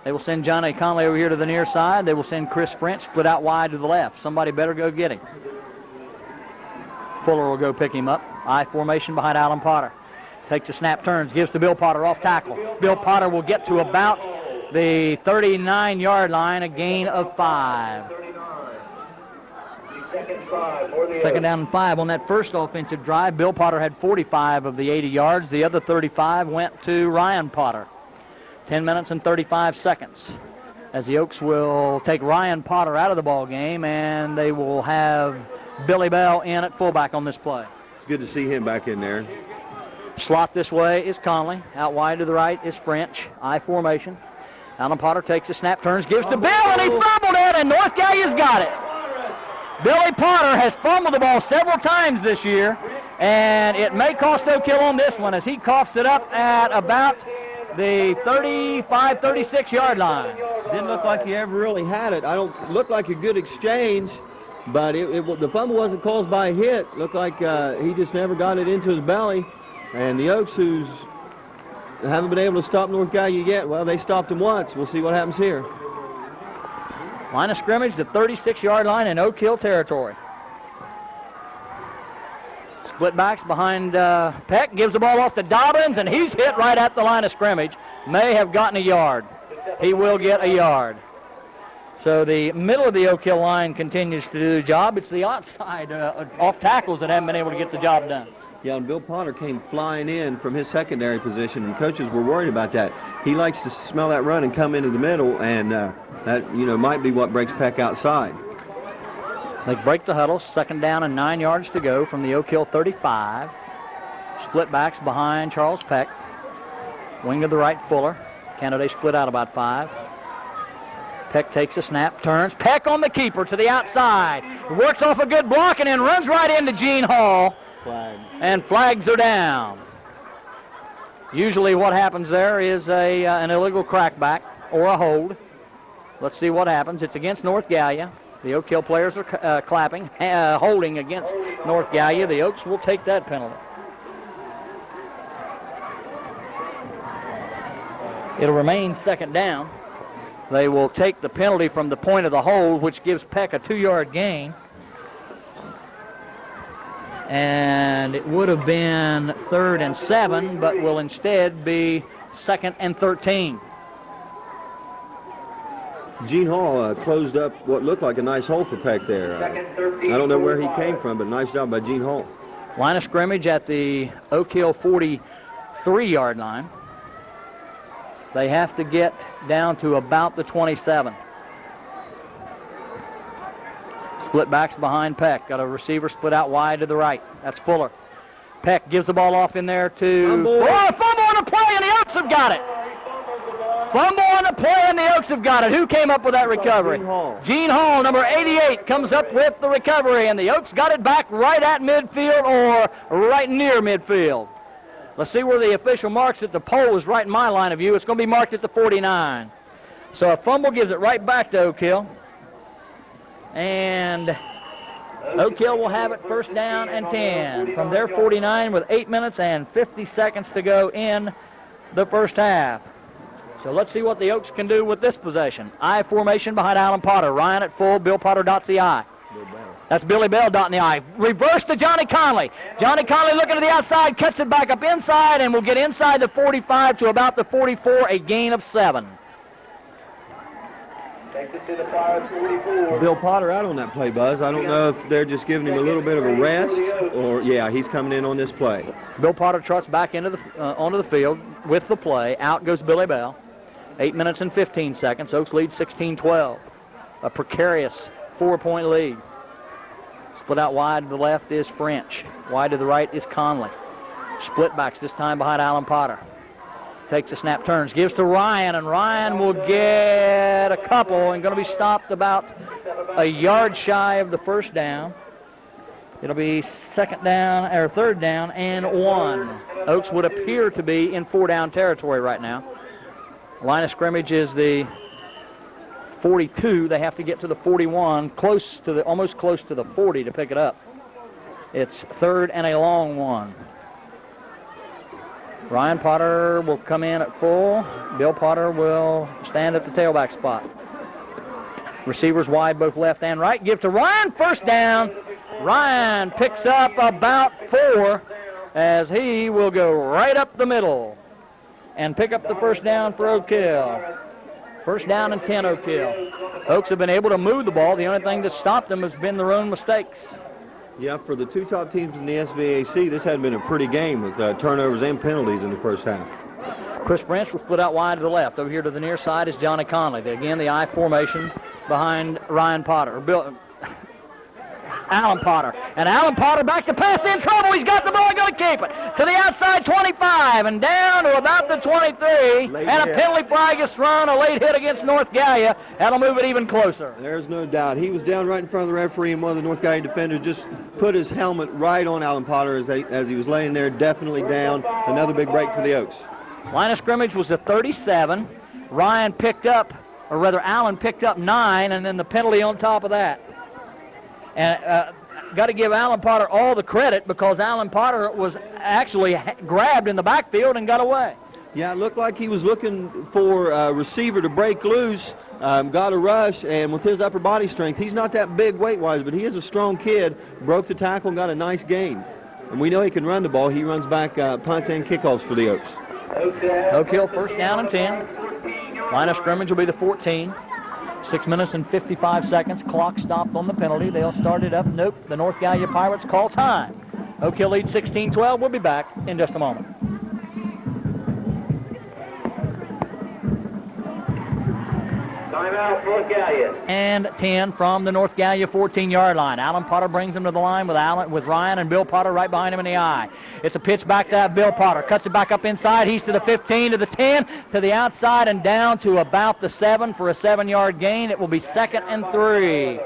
They will send Johnny Conley over here to the near side. They will send Chris French split out wide to the left. Somebody better go get him. Fuller will go pick him up. I formation behind Alan Potter. Takes a snap, turns, gives to Bill Potter off tackle. Bill Potter will get to about the 39-yard line, a gain of 5. Second down and 5 on that first offensive drive. Bill Potter had 45 of the 80 yards. The other 35 went to Ryan Potter. 10 minutes and 35 seconds as the Oaks will take Ryan Potter out of the ball game, and they will have Billy Bell in at fullback on this play. It's good to see him back in there. Slot this way is Conley. Out wide to the right is French. I formation. Alan Potter takes a snap, turns, gives to Bill, and he fumbled it, and North Gallia's got it. Billy Potter has fumbled the ball several times this year, And it may cost Oak Hill on this one as he coughs it up at about the 35, 36-yard line. Didn't look like he ever really had it. I don't look like a good exchange, but the fumble wasn't caused by a hit. Looked like he just never got it into his belly. And the Oaks, who's haven't been able to stop North Gallia yet, well, they stopped him once. We'll see what happens here. Line of scrimmage, the 36-yard line in Oak Hill territory. Split backs behind Peck, gives the ball off to Dobbins, and he's hit right at the line of scrimmage. May have gotten a yard. He will get a yard. So the middle of the Oak Hill line continues to do the job. It's the outside off tackles that haven't been able to get the job done. Yeah, and Bill Potter came flying in from his secondary position, and coaches were worried about that. He likes to smell that run and come into the middle, and that, might be what breaks Peck outside. They break the huddle, 2nd down and 9 yards to go from the Oak Hill 35. Split backs behind Charles Peck. Wing to the right, Fuller. Canada split out about 5. Peck takes a snap, turns. Peck on the keeper to the outside. Works off a good block and then runs right into Gene Hall. Flag. And flags are down. Usually what happens there is an illegal crackback or a hold. Let's see what happens. It's against North Gallia. The Oak Hill players are clapping, holding against North Gallia. The Oaks will take that penalty. It'll remain 2nd down. They will take the penalty from the point of the hold, which gives Peck a 2-yard gain. And it would have been 3rd and 7, but will instead be 2nd and 13. Gene Hall closed up what looked like a nice hole for Peck there. I don't know where he came from, but nice job by Gene Hall. Line of scrimmage at the Oak Hill 43-yard line. They have to get down to about the 27. Split backs behind Peck. Got a receiver split out wide to the right. That's Fuller. Peck gives the ball off in there to... Fumble. Oh, fumble on the play, and the Oaks have got it. Fumble on the play, and the Oaks have got it. Who came up with that recovery? Gene Hall. Gene Hall, number 88, comes up with the recovery, and the Oaks got it back right at midfield or right near midfield. Let's see where the official marks it. The pole is right in my line of view. It's going to be marked at the 49. So a fumble gives it right back to Oak Hill. And Oak Hill will have it 1st down and 10 from their 49 with 8 minutes and 50 seconds to go in the first half. So let's see what the Oaks can do with this possession. I formation behind Alan Potter. Ryan at full. Bill Potter dots the I. That's Billy Bell dotting the I. Reverse to Johnny Conley. Johnny Conley looking to the outside, cuts it back up inside, and will get inside the 45 to about the 44, a gain of 7. Takes it to the far 44. Bill Potter out on that play, Buzz. I don't know if they're just giving him a little bit of a rest, or, yeah, he's coming in on this play. Bill Potter trots back into onto the field with the play. Out goes Billy Bell. 8 minutes and 15 seconds. Oaks lead 16-12. A precarious 4-point lead. Split out wide to the left is French. Wide to the right is Conley. Split backs this time behind Alan Potter. Takes a snap, turns, gives to Ryan, and Ryan will get a couple and going to be stopped about a yard shy of the 1st down. It'll be 2nd down, or 3rd down and 1. Oaks would appear to be in 4-down territory right now. Line of scrimmage is the 42. They have to get to the 41, almost close to the 40 to pick it up. It's 3rd and a long one. Ryan Potter will come in at full. Bill Potter will stand at the tailback spot. Receivers wide, both left and right. Give to Ryan, 1st down. Ryan picks up about 4 as he will go right up the middle and pick up the 1st down for Oak Hill. 1st down and 10, Oak Hill. Oaks have been able to move the ball. The only thing that stopped them has been their own mistakes. Yeah, for the 2 top teams in the SVAC, this had been a pretty game with turnovers and penalties in the 1st half. Chris Branch will split out wide to the left. Over here to the near side is Johnny Conley. Again, the I formation behind Ryan Potter. Alan Potter. And Alan Potter back to pass, in trouble. He's got the ball, going to keep it. To the outside 25 and down to about the 23. Late and hit. A penalty flag is thrown, a late hit against North Gallia. That'll move it even closer. There's no doubt. He was down right in front of the referee, and one of the North Gallia defenders just put his helmet right on Alan Potter as he was laying there, definitely down. Another big break for the Oaks. Line of scrimmage was a 37. Ryan picked up, or rather Allen picked up 9, and then the penalty on top of that. And got to give Alan Potter all the credit, because Alan Potter was actually grabbed in the backfield and got away. Yeah, it looked like he was looking for a receiver to break loose, got a rush, and with his upper body strength, he's not that big weight-wise, but he is a strong kid, broke the tackle and got a nice gain. And we know he can run the ball. He runs back punts and kickoffs for the Oaks. Oak Hill first down and 10. Line of scrimmage will be the 14. 6 minutes and 55 seconds. Clock stopped on the penalty. They'll start it up. Nope. The North Gallia Pirates call time. Oak Hill leads 16-12. We'll be back in just a moment. Timeout, North Gallia. And 10 from the North Gallia 14-yard line. Alan Potter brings him to the line with Ryan and Bill Potter right behind him in the eye. It's a pitch back to Bill Potter. Cuts it back up inside. He's to the 15, to the 10, to the outside, and down to about the 7 for a 7-yard gain. It will be 2nd and 3.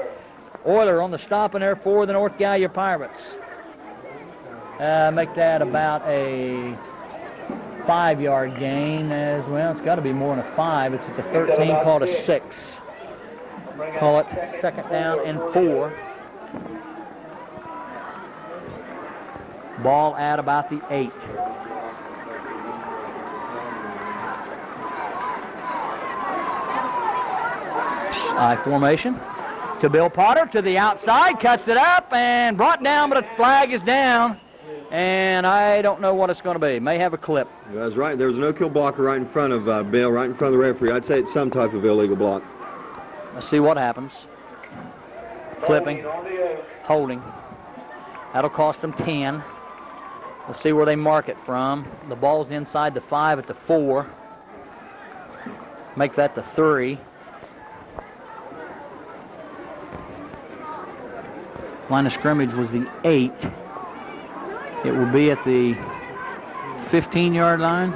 Euler on the stop in there for the North Gallia Pirates. Make that about a 5-yard gain as well. It's got to be more than a 5. It's at the 13, call it a 6. Call it 2nd down and 4. Ball at about the 8. I formation to Bill Potter to the outside, cuts it up and brought down, but a flag is down. And I don't know what it's going to be. May have a clip. That's right. There was a no-kill blocker right in front of Bill, right in front of the referee. I'd say it's some type of illegal block. Let's see what happens. Clipping. Holding. That'll cost them 10. Let's see where they mark it from. The ball's inside the 5 at the 4. Make that the 3. Line of scrimmage was the 8. It will be at the 15-yard line.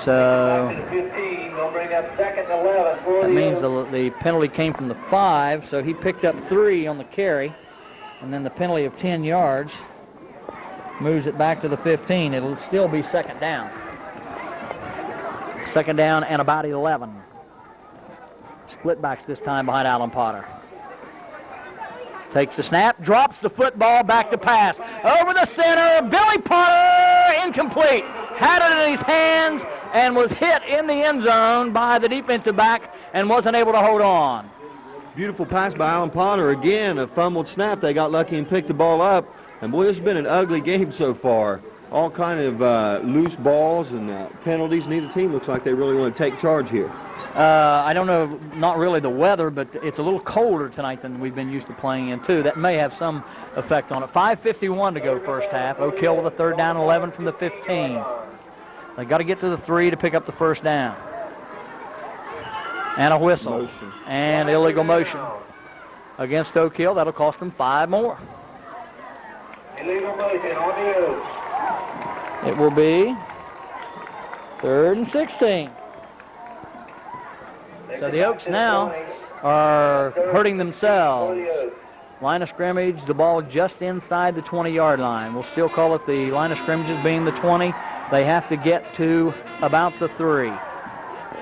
So that means the penalty came from the 5, so he picked up 3 on the carry, and then the penalty of 10 yards moves it back to the 15. It'll still be 2nd down. 2nd down and about 11. Split backs this time behind Alan Potter. Takes the snap, drops the football, back to pass. Over the center, Billy Potter, incomplete. Had it in his hands and was hit in the end zone by the defensive back and wasn't able to hold on. Beautiful pass by Alan Potter. Again, a fumbled snap. They got lucky and picked the ball up. And boy, this has been an ugly game so far. All kind of loose balls and penalties. Neither team looks like they really want to take charge here. I don't know, not really the weather, but it's a little colder tonight than we've been used to playing in, too. That may have some effect on it. 5:51 to go first half. Oak Hill with a 3rd down and 11 from the 15. They got to get to the 3 to pick up the first down. And a whistle. Motion. And illegal motion against Oak Hill. That'll cost them 5 more. Illegal motion on the Oaks. It will be 3rd and 16. So the Oaks now are hurting themselves. Line of scrimmage, the ball just inside the 20-yard line. We'll still call it the line of scrimmage as being the 20. They have to get to about the 3.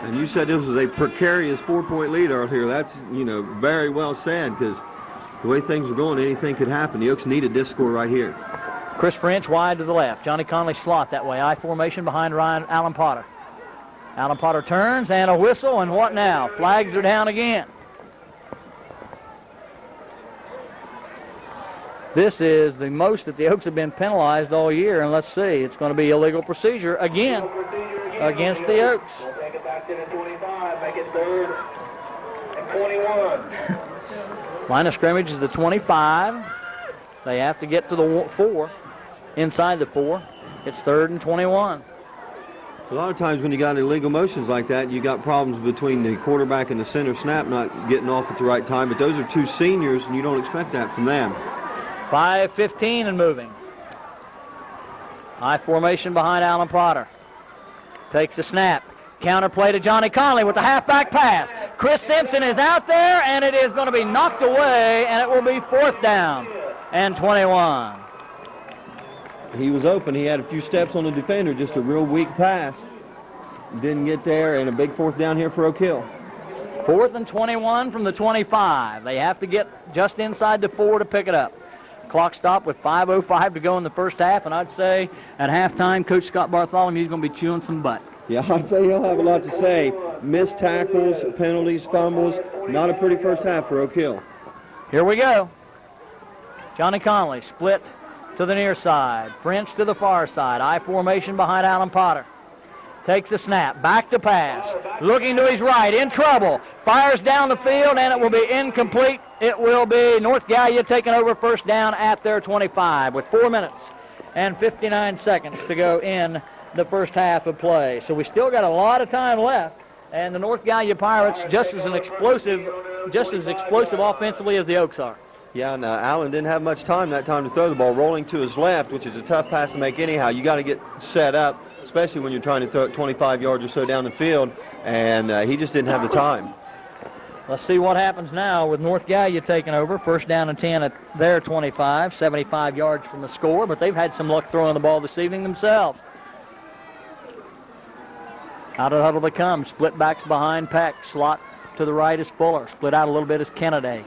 And you said this was a precarious 4-point lead out here. That's, very well said, because the way things are going, anything could happen. The Oaks needed this score right here. Chris French wide to the left. Johnny Conley slot that way. I formation behind Alan Potter. Alan Potter turns, and a whistle, and what now? Flags are down again. This is the most that the Oaks have been penalized all year, and let's see, it's going to be illegal procedure again against the Oaks. We'll take it back to the 25, make it 3rd and 21. Line of scrimmage is the 25. They have to get to the 4, inside the 4. It's 3rd and 21. A lot of times when you got illegal motions like that, you got problems between the quarterback and the center snap not getting off at the right time. But those are two seniors, and you don't expect that from them. 5:15 and moving. High formation behind Alan Potter. Takes the snap. Counter play to Johnny Conley with the halfback pass. Chris Simpson is out there, and it is going to be knocked away, and it will be 4th down and 21. He was open. He had a few steps on the defender, just a real weak pass. Didn't get there, and a big 4th down here for Oak Hill. 4th and 21 from the 25. They have to get just inside the 4 to pick it up. Clock stopped with 5:05 to go in the first half, and I'd say at halftime, Coach Scott Bartholomew is going to be chewing some butt. Yeah, I'd say he'll have a lot to say. Missed tackles, penalties, fumbles. Not a pretty first half for Oak Hill. Here we go. Johnny Conley split to the near side. French to the far side. I formation behind Alan Potter. Takes the snap. Back to pass. Looking to his right. In trouble. Fires down the field, and it will be incomplete. It will be North Gallia taking over first down at their 25 with 4 minutes and 59 seconds to go in the first half of play. So we still got a lot of time left, and the North Gallia Pirates just as explosive offensively as the Oaks are. Yeah, and Allen didn't have much time that time to throw the ball, rolling to his left, which is a tough pass to make anyhow. You got to get set up, especially when you're trying to throw it 25 yards or so down the field, and he just didn't have the time. Let's see what happens now with North Gallia taking over. First down and 10 at their 25, 75 yards from the score, but they've had some luck throwing the ball this evening themselves. Out of the huddle they come. Split backs behind Peck. Slot to the right is Fuller. Split out a little bit is Kennedy.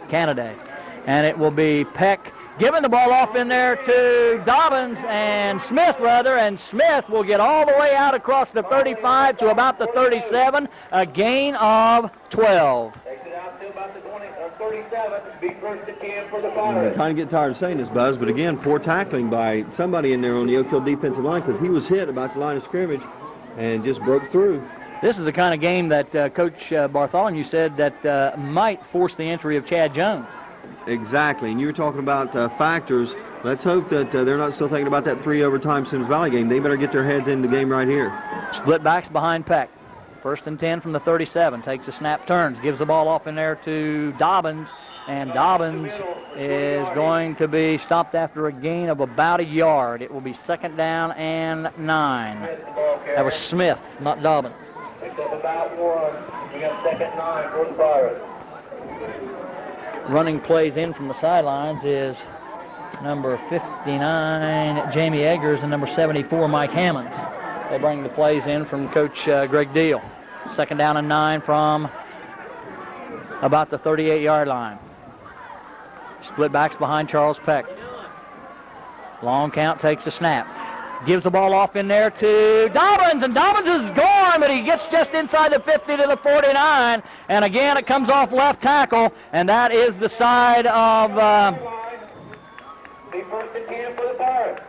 And it will be Peck giving the ball off in there to Dobbins and Smith, and Smith will get all the way out across the 35 to about the 37, a gain of 12. Takes it out to about the 37, be first and 10 for the I Pirates. kind of get tired of saying this, Buzz, but again, poor tackling by somebody in there on the Oak Hill defensive line, because he was hit about the line of scrimmage and just broke through. This is the kind of game that Coach Bartholomew said that might force the entry of Chad Jones. Exactly, and you were talking about factors. Let's hope that they're not still thinking about that 3 overtime Sims Valley game. They better get their heads in the game right here. Split backs behind Peck. First and 10 from the 37. Takes a snap, turns, gives the ball off in there to Dobbins, and Dobbins is going to be stopped after a gain of about a yard. It will be second down and 9. That was Smith, not Dobbins. Picks up about 1. We got second 9 for the Pirates. Running plays in from the sidelines is number 59, Jamie Eggers, and number 74, Mike Hammonds. They bring the plays in from Coach Greg Deal. Second down and 9 from about the 38-yard line. Split backs behind Charles Peck. Long count, takes a snap. Gives the ball off in there to Dobbins, and Dobbins is gone, but he gets just inside the 50 to the 49. And again, it comes off left tackle, and that is the side of... Be first and 10 for the Pirates.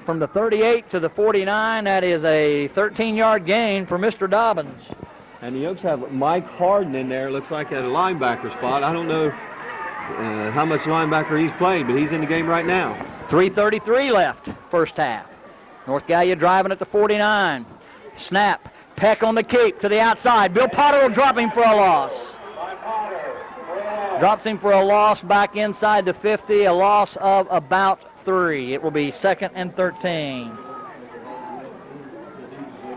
From the 38 to the 49, that is a 13-yard gain for Mr. Dobbins. And the Oaks have Mike Harden in there, looks like at a linebacker spot. I don't know how much linebacker he's played, but he's in the game right now. 3:33 left, first half. North Gallia driving at the 49. Snap. Peck on the keep to the outside. Bill Potter will drop him for a loss. Drops him for a loss back inside the 50, a loss of about 3. It will be second and 13.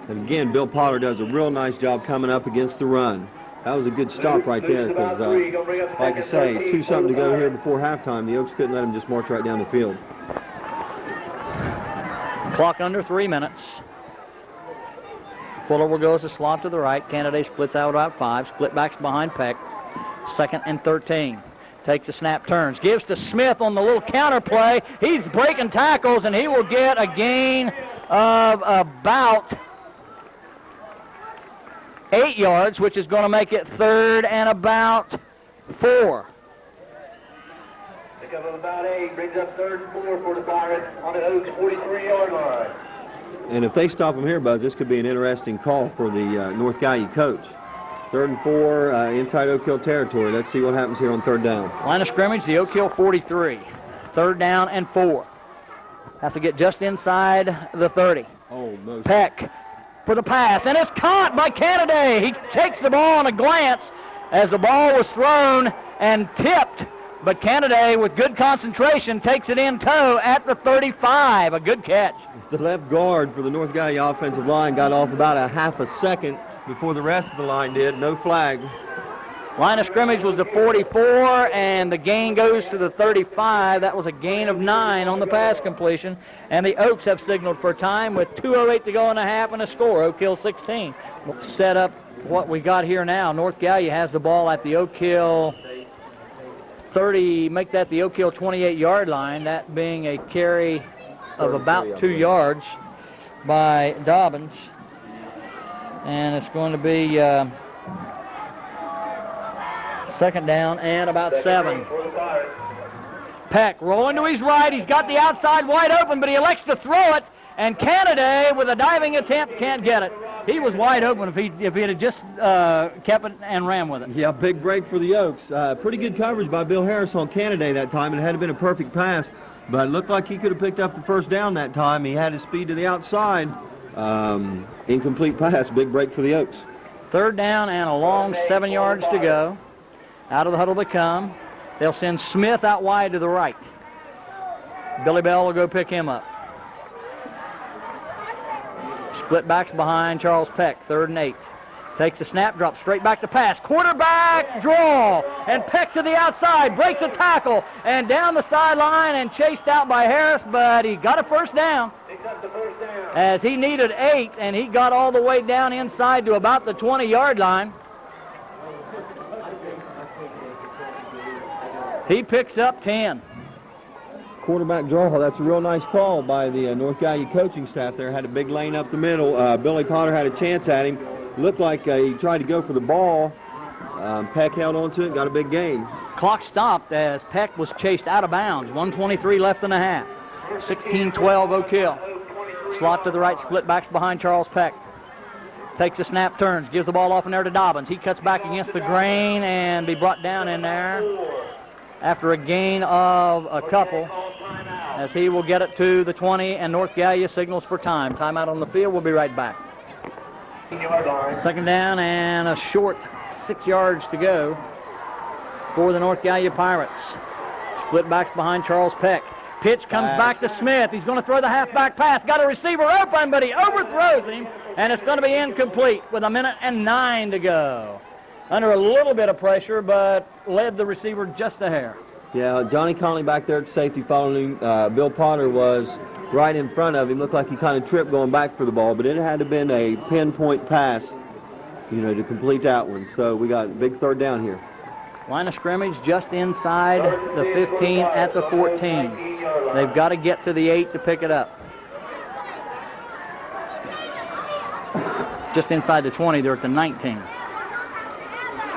And again, Bill Potter does a real nice job coming up against the run. That was a good stop right there because, like I say, 2-something to go here before halftime. The Oaks couldn't let him just march right down the field. Clock under 3 minutes. Fuller will go as a slot to the right. Kennedy splits out about 5. Split backs behind Peck. Second and 13. Takes a snap, turns. Gives to Smith on the little counter play. He's breaking tackles, and he will get a gain of about 8 yards, which is going to make it third and about 4. Pick up about 8, brings up third and 4 for the Pirates on the Oaks 43-yard line. And if they stop him here, Buzz, this could be an interesting call for the North Gallia coach. Third and 4, inside Oak Hill territory. Let's see what happens here on third down. Line of scrimmage, the Oak Hill 43. Third down and 4. Have to get just inside the 30. Almost. Peck for the pass, and it's caught by Kennedy. He takes the ball on a glance as the ball was thrown and tipped, but Kennedy, with good concentration, takes it in tow at the 35. A good catch. The left guard for the North Gallia offensive line got off about a half a second before the rest of the line did. No flag. Line of scrimmage was the 44, and the gain goes to the 35. That was a gain of 9 on the pass completion, and the Oaks have signaled for time with 2:08 to go in the half and a score. Oak Hill 16. We'll set up what we got here now. North Gallia has the ball at the Oak Hill 30, make that the Oak Hill 28-yard line, that being a carry of about 2 yards by Dobbins. And it's going to be second down and about 7. Peck rolling to his right. He's got the outside wide open, but he elects to throw it. And Kennedy, with a diving attempt, can't get it. He was wide open if he had just kept it and ran with it. Yeah, big break for the Oaks. Pretty good coverage by Bill Harris on Kennedy that time. It had been a perfect pass, but it looked like he could have picked up the first down that time. He had his speed to the outside. Incomplete pass. Big break for the Oaks. Third down and a long 7 yards to go. Out of the huddle they come. They'll send Smith out wide to the right. Billy Bell will go pick him up. Split backs behind Charles Peck, 3rd and 8. Takes a snap, drops straight back to pass. Quarterback draw, and Peck to the outside, breaks a tackle, and down the sideline and chased out by Harris, but he got a first down. As he needed 8, and he got all the way down inside to about the 20-yard line. He picks up 10. Quarterback draw, that's a real nice call by the North Gallia coaching staff there. Had a big lane up the middle. Billy Potter had a chance at him. Looked like he tried to go for the ball. Peck held on to it, got a big gain. Clock stopped as Peck was chased out of bounds. 1:23 left in the half. 16-12 Oak Hill. Slot to the right, split backs behind Charles Peck. Takes a snap, turns, gives the ball off in there to Dobbins. He cuts back against the grain and be brought down in there after a gain of a couple, as he will get it to the 20, and North Gallia signals for time. Timeout on the field. We'll be right back. Second down and a short 6 yards to go for the North Gallia Pirates. Split backs behind Charles Peck. Pitch comes back to Smith. He's going to throw the halfback pass. Got a receiver open, but he overthrows him, and it's going to be incomplete with 1:09 to go. Under a little bit of pressure, but led the receiver just a hair. Yeah, Johnny Conley back there at safety following him. Bill Potter was right in front of him. Looked like he kind of tripped going back for the ball, but it had to have been a pinpoint pass, to complete that one. So we got a big third down here. Line of scrimmage just inside the 15 at the 14. They've got to get to the 8 to pick it up. Just inside the 20, they're at the 19.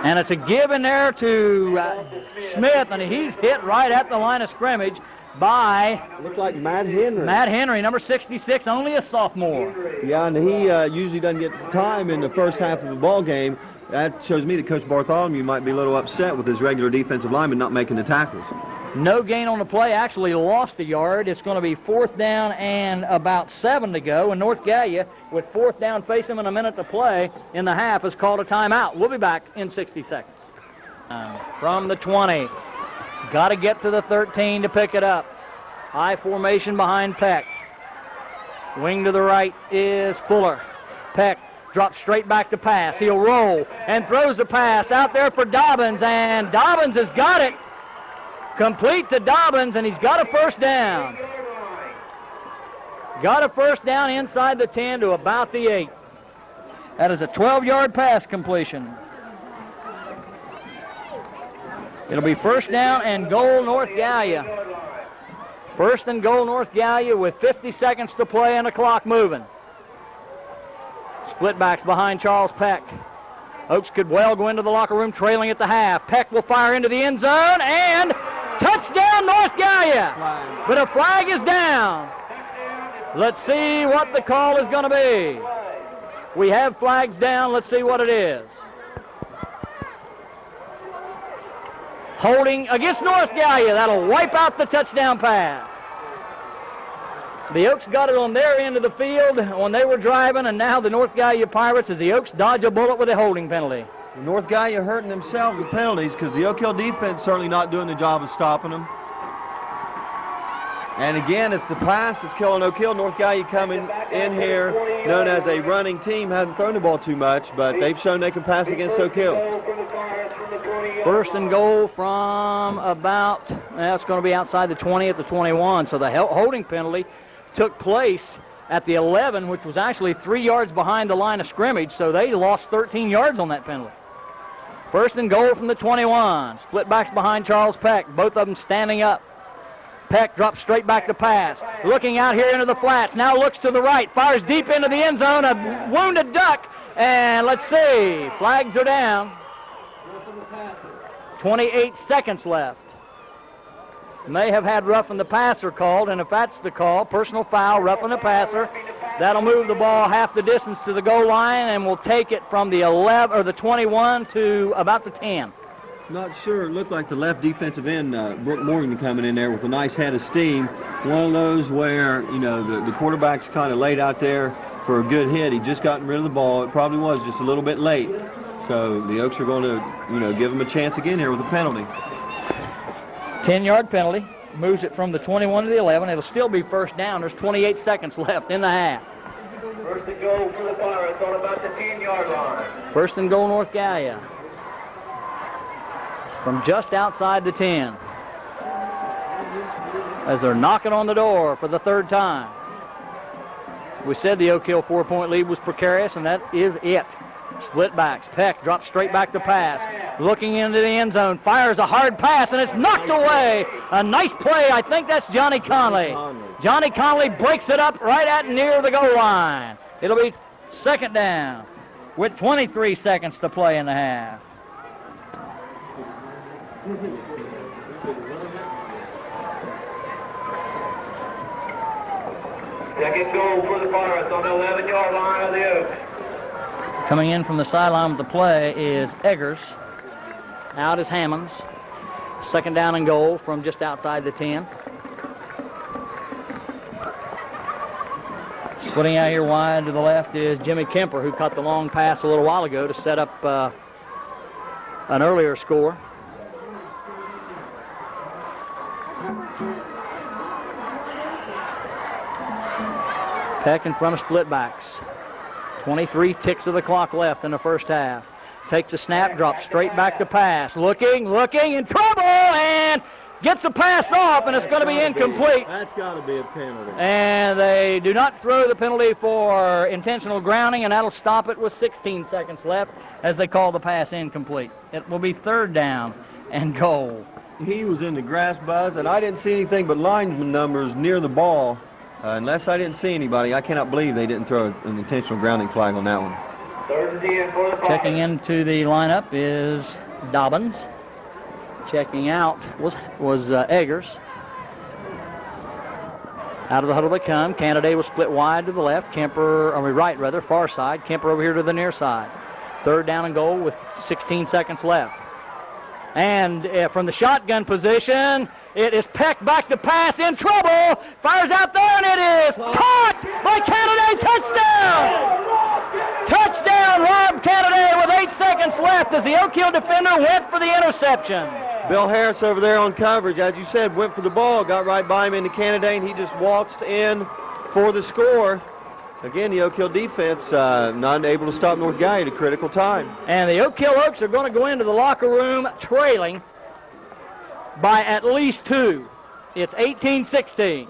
And it's a give in there to Smith, and he's hit right at the line of scrimmage by... Looked like Matt Henry. Matt Henry, number 66, only a sophomore. Yeah, and he usually doesn't get time in the first half of the ball game. That shows me that Coach Bartholomew might be a little upset with his regular defensive lineman not making the tackles. No gain on the play, actually lost a yard. It's going to be 4th down and about 7 to go. And North Gallia, with 4th down facing them and a minute to play in the half, has called a timeout. We'll be back in 60 seconds. From the 20, got to get to the 13 to pick it up. High formation behind Peck. Wing to the right is Fuller. Peck drops straight back to pass. He'll roll and throws the pass out there for Dobbins, and Dobbins has got it. Complete to Dobbins, and he's got a first down. Got a first down inside the 10 to about the 8. That is a 12-yard pass completion. It'll be first down and goal North Gallia. First and goal North Gallia with 50 seconds to play and the clock moving. Split backs behind Charles Peck. Oaks could well go into the locker room trailing at the half. Peck will fire into the end zone, and touchdown North Gallia. But a flag is down. Let's see what the call is going to be. We have flags down. Let's see what it is. Holding against North Gallia. That'll wipe out the touchdown pass. The Oaks got it on their end of the field when they were driving, and now the North Gallia Pirates, as the Oaks dodge a bullet with a holding penalty. North Gallia hurting themselves with penalties because the Oak Hill defense certainly not doing the job of stopping them. And again, it's the pass that's killing Oak Hill. North Gallia coming in here, known as a running team, hasn't thrown the ball too much, but they've shown they can pass against Oak Hill. First and goal from about, that's going to be outside the 20 at the 21. So the holding penalty took place at the 11, which was actually 3 yards behind the line of scrimmage, so they lost 13 yards on that penalty. First and goal from the 21. Split backs behind Charles Peck, both of them standing up. Peck drops straight back to pass. Looking out here into the flats. Now looks to the right. Fires deep into the end zone. A wounded duck. And let's see. Flags are down. 28 seconds left. May have had roughing the passer called, and if that's the call, personal foul, roughing the passer. That'll move the ball half the distance to the goal line, and we'll take it from the 11 or the 21 to about the 10. Not sure. It looked like the left defensive end, Brooke Morgan, coming in there with a nice head of steam. One of those where, you know, the quarterback's kind of laid out there for a good hit. He just gotten rid of the ball. It probably was just a little bit late. So the Oaks are going to, you know, give him a chance again here with a penalty. 10-yard penalty. Moves it from the 21 to the 11. It'll still be first down. There's 28 seconds left in the half. First and goal for the Pirates on about the 10-yard line. First and goal, North Gallia. From just outside the 10. As they're knocking on the door for the third time. We said the Oak Hill 4-point lead was precarious, and that is it. Split backs. Peck drops straight back to pass. Looking into the end zone. Fires a hard pass, and it's knocked away. A nice play. I think that's Johnny Conley. Johnny Conley breaks it up right at near the goal line. It'll be second down with 23 seconds to play in the half. Second goal for the Pirates on the 11-yard line of the Oaks. Coming in from the sideline with the play is Eggers. Out is Hammonds. Second down and goal from just outside the 10. Splitting out here wide to the left is Jimmy Kemper, who caught the long pass a little while ago to set up an earlier score. Peck in front of split backs. 23 ticks of the clock left in the first half. Takes a snap, drops straight back to pass. Looking, in trouble, and gets a pass off, and it's going to be incomplete. That's got to be a penalty. And they do not throw the penalty for intentional grounding, and that'll stop it with 16 seconds left as they call the pass incomplete. It will be third down and goal. He was in the grass buzz, and I didn't see anything but lineman numbers near the ball. Unless I didn't see anybody, I cannot believe they didn't throw an intentional grounding flag on that one. Third and 10 for the Pirates. Checking into the lineup is Dobbins. Checking out was Eggers. Out of the huddle they come. Canada was split wide to the left. Right rather, far side. Kemper over here to the near side. Third down and goal with 16 seconds left. And from the shotgun position, it is Peck back to pass, in trouble, fires out there, and it is caught by Canada. Touchdown! Touchdown, Rob Canada with 8 seconds left as the Oak Hill defender went for the interception. Bill Harris over there on coverage, as you said, went for the ball, got right by him into Canada, and he just waltzed in for the score. Again, the Oak Hill defense not able to stop North Gallia at a critical time. And the Oak Hill Oaks are going to go into the locker room trailing by at least 2. It's 18-16.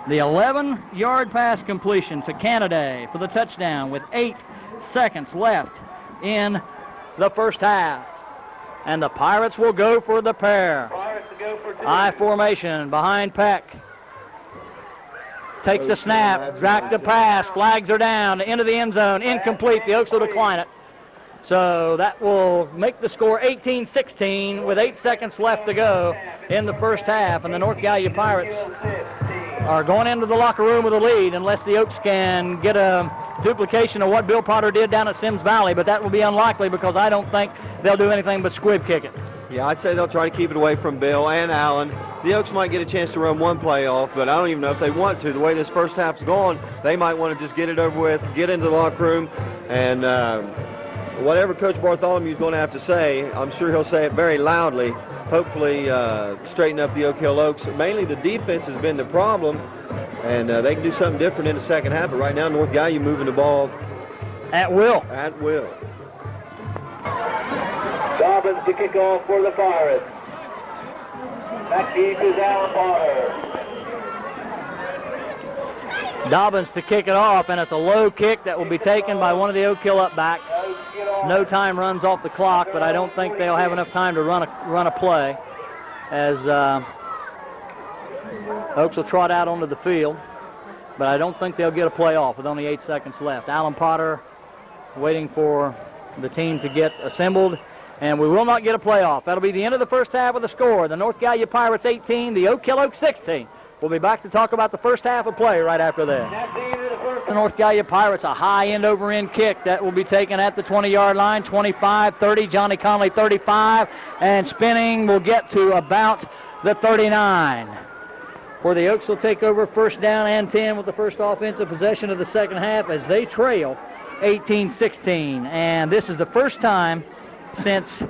The 11-yard pass completion to Canada for the touchdown with 8 seconds left in the first half. And the Pirates will go for the pair. Pirates to go for 2. I formation behind Peck. Takes a snap, back to pass, flags are down, into the end zone, incomplete. The Oaks will decline it. So that will make the score 18-16 with 8 seconds left to go in the first half. And the North Gallia Pirates are going into the locker room with a lead unless the Oaks can get a duplication of what Bill Potter did down at Sims Valley, but that will be unlikely because I don't think they'll do anything but squib kick it. Yeah, I'd say they'll try to keep it away from Bill and Allen. the Oaks might get a chance to run one play off, but I don't even know if they want to. The way this first half's gone, they might want to just get it over with, get into the locker room, and whatever Coach Bartholomew's going to have to say, I'm sure he'll say it very loudly, hopefully straighten up the Oak Hill Oaks. Mainly the defense has been the problem, and they can do something different in the second half, but right now North Gallia moving the ball at will. At will. Dobbins to kick off for the Pirates. Back deep is Alan Potter. Dobbins to kick it off, and it's a low kick that will be taken by one of the Oak Hill upbacks. No time runs off the clock, but I don't think they'll have enough time to run a play, as Oaks will trot out onto the field, but I don't think they'll get a play off with only 8 seconds left. Alan Potter waiting for the team to get assembled, and we will not get a playoff. That'll be the end of the first half with the score. The North Gallia Pirates 18, the Oak Hill Oaks 16. We'll be back to talk about the first half of play right after that. The North Gallia Pirates, a high end-over-end kick that will be taken at the 20-yard line, 25, 30, Johnny Conley 35, and spinning will get to about the 39. Where the Oaks will take over first down and 10 with the first offensive possession of the second half as they trail 18-16. And this is the first time since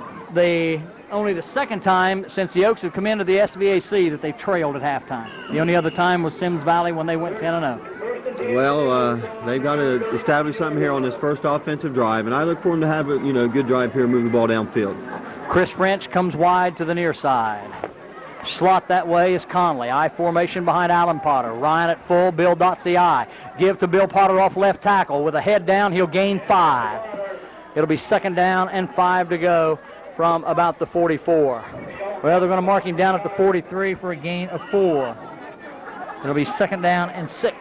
only the second time since the Oaks have come into the SVAC that they've trailed at halftime. The only other time was Sims Valley when they went 10-0. Well, they've got to establish something here on this first offensive drive, and I look for them to have a good drive here and move the ball downfield. Chris French comes wide to the near side. Slot that way is Conley. I formation behind Alan Potter. Ryan at full. Bill dots the I. Give to Bill Potter off left tackle. With a head down, he'll gain 5. It'll be second down and 5 to go from about the 44. Well, they're going to mark him down at the 43 for a gain of 4. It'll be second down and 6.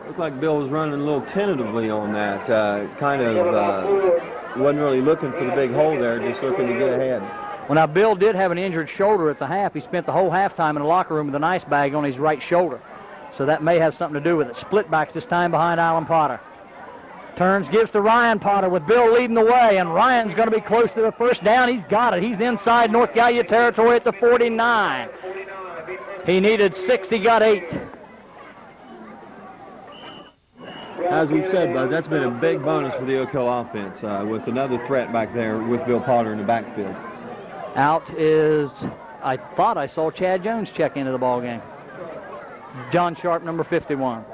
Looked like Bill was running a little tentatively on that. Wasn't really looking for the big hole there, just looking to get ahead. Well, now, Bill did have an injured shoulder at the half. He spent the whole halftime in the locker room with an ice bag on his right shoulder. So that may have something to do with it. Split backs this time behind Alan Potter. Turns, gives to Ryan Potter with Bill leading the way, and Ryan's going to be close to the first down. He's got it. He's inside North Gallia territory at the 49. He needed 6. He got 8. As we've said, Buzz, that's been a big bonus for the Oak Hill offense with another threat back there with Bill Potter in the backfield. Out is, I thought I saw Chad Jones check into the ball game. John Sharp, number 51.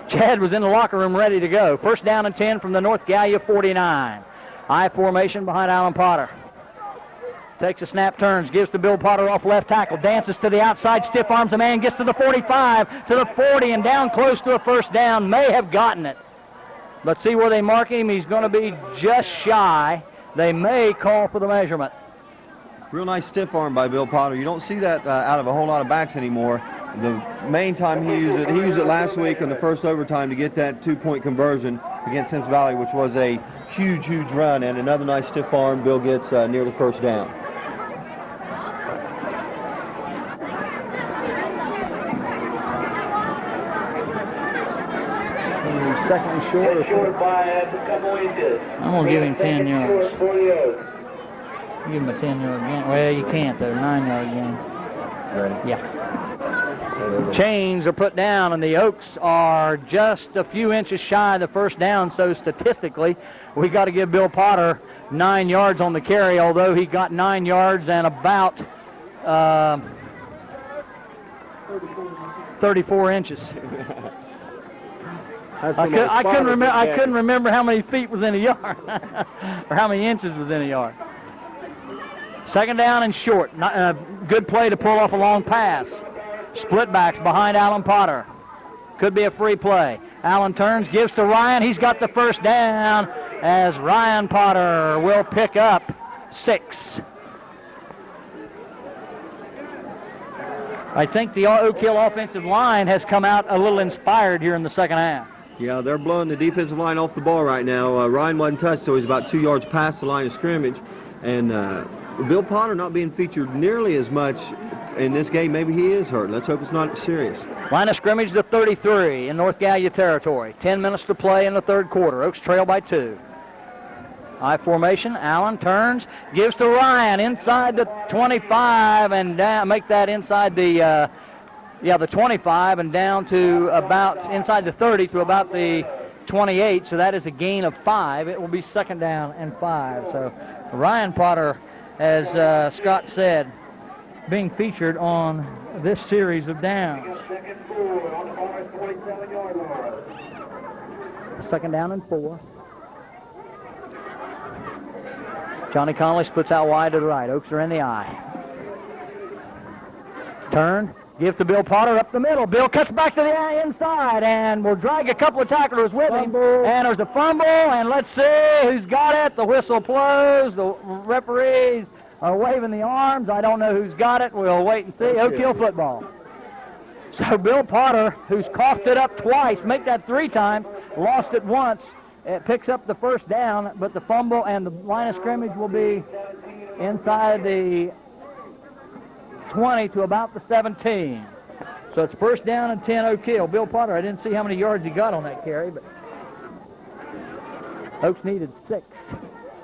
Chad was in the locker room ready to go. First down and 10 from the North Gallia 49. I formation behind Alan Potter. Takes a snap, turns, gives to Bill Potter off left tackle, dances to the outside, stiff arms a man, gets to the 45, to the 40, and down close to a first down. May have gotten it. But see where they mark him? He's going to be just shy. They may call for the measurement. Real nice stiff arm by Bill Potter. You don't see that out of a whole lot of backs anymore. The main time he used it last week in the first overtime to get that 2-point conversion against Sims Valley, which was a huge, huge run, and another nice stiff arm. Bill gets near the first down. Second and short. Short by a couple inches. I'm going to give him 10 yards. Give him a 10-yard gain. Well, you can't, though. 9-yard gain. Ready? Yeah. Chains are put down, and the Oaks are just a few inches shy of the first down, so statistically, we got to give Bill Potter 9 yards on the carry, although he got 9 yards and about 34 inches. I couldn't remember how many feet was in a yard, or how many inches was in a yard. Second down and short. Good play to pull off a long pass. Split backs behind Alan Potter. Could be a free play. Allen turns, gives to Ryan. He's got the first down as Ryan Potter will pick up 6. I think the Oak Hill offensive line has come out a little inspired here in the second half. Yeah, they're blowing the defensive line off the ball right now. Ryan wasn't touched, so he's about 2 yards past the line of scrimmage. And Bill Potter not being featured nearly as much in this game. Maybe he is hurt. Let's hope it's not serious. Line of scrimmage to 33 in North Gallia territory. 10 minutes to play in the third quarter. Oaks trail by 2. I formation. Allen turns, gives to Ryan inside the 25 and down. Make that inside the 25 and down to about inside the 30 to about the 28. So that is a gain of 5. It will be 2nd down and 5. So Ryan Potter, as Scott said, being featured on this series of downs. 2nd down and 4. Johnny Connolly splits out wide to the right. Oaks are in the eye. Turn. Give to Bill Potter up the middle. Bill cuts back to the inside and will drag a couple of tacklers with him. And there's a fumble, and let's see who's got it. The whistle blows. The referees are waving the arms. I don't know who's got it. We'll wait and see. Oak Hill football. So Bill Potter, who's coughed it up twice, make that 3 times, lost it once. It picks up the 1st down, but the fumble and the line of scrimmage will be inside the 20 to about the 17. So it's 1st down and 10 Oak Hill. Bill Potter, I didn't see how many yards he got on that carry, but Oaks needed 6.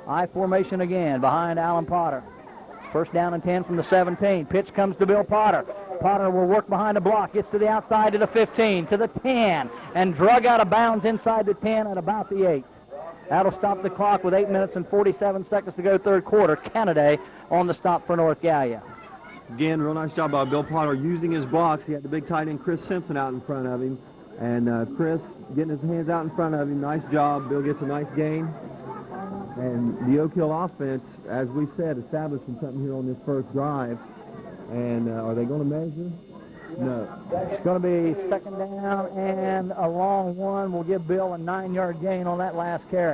I formation again behind Alan Potter. 1st down and 10 from the 17. Pitch comes to Bill Potter. Potter will work behind the block, gets to the outside to the 15, to the 10, and drug out of bounds inside the 10 at about the 8. That'll stop the clock with 8 minutes and 47 seconds to go 3rd quarter. Canada on the stop for North Gallia. Again, real nice job by Bill Potter using his blocks. He had the big tight end Chris Simpson out in front of him. And Chris getting his hands out in front of him. Nice job. Bill gets a nice gain. And the Oak Hill offense, as we said, establishing something here on this first drive. And are they going to measure? No. It's going to be 2nd down and a long one. We'll give Bill a 9-yard gain on that last carry.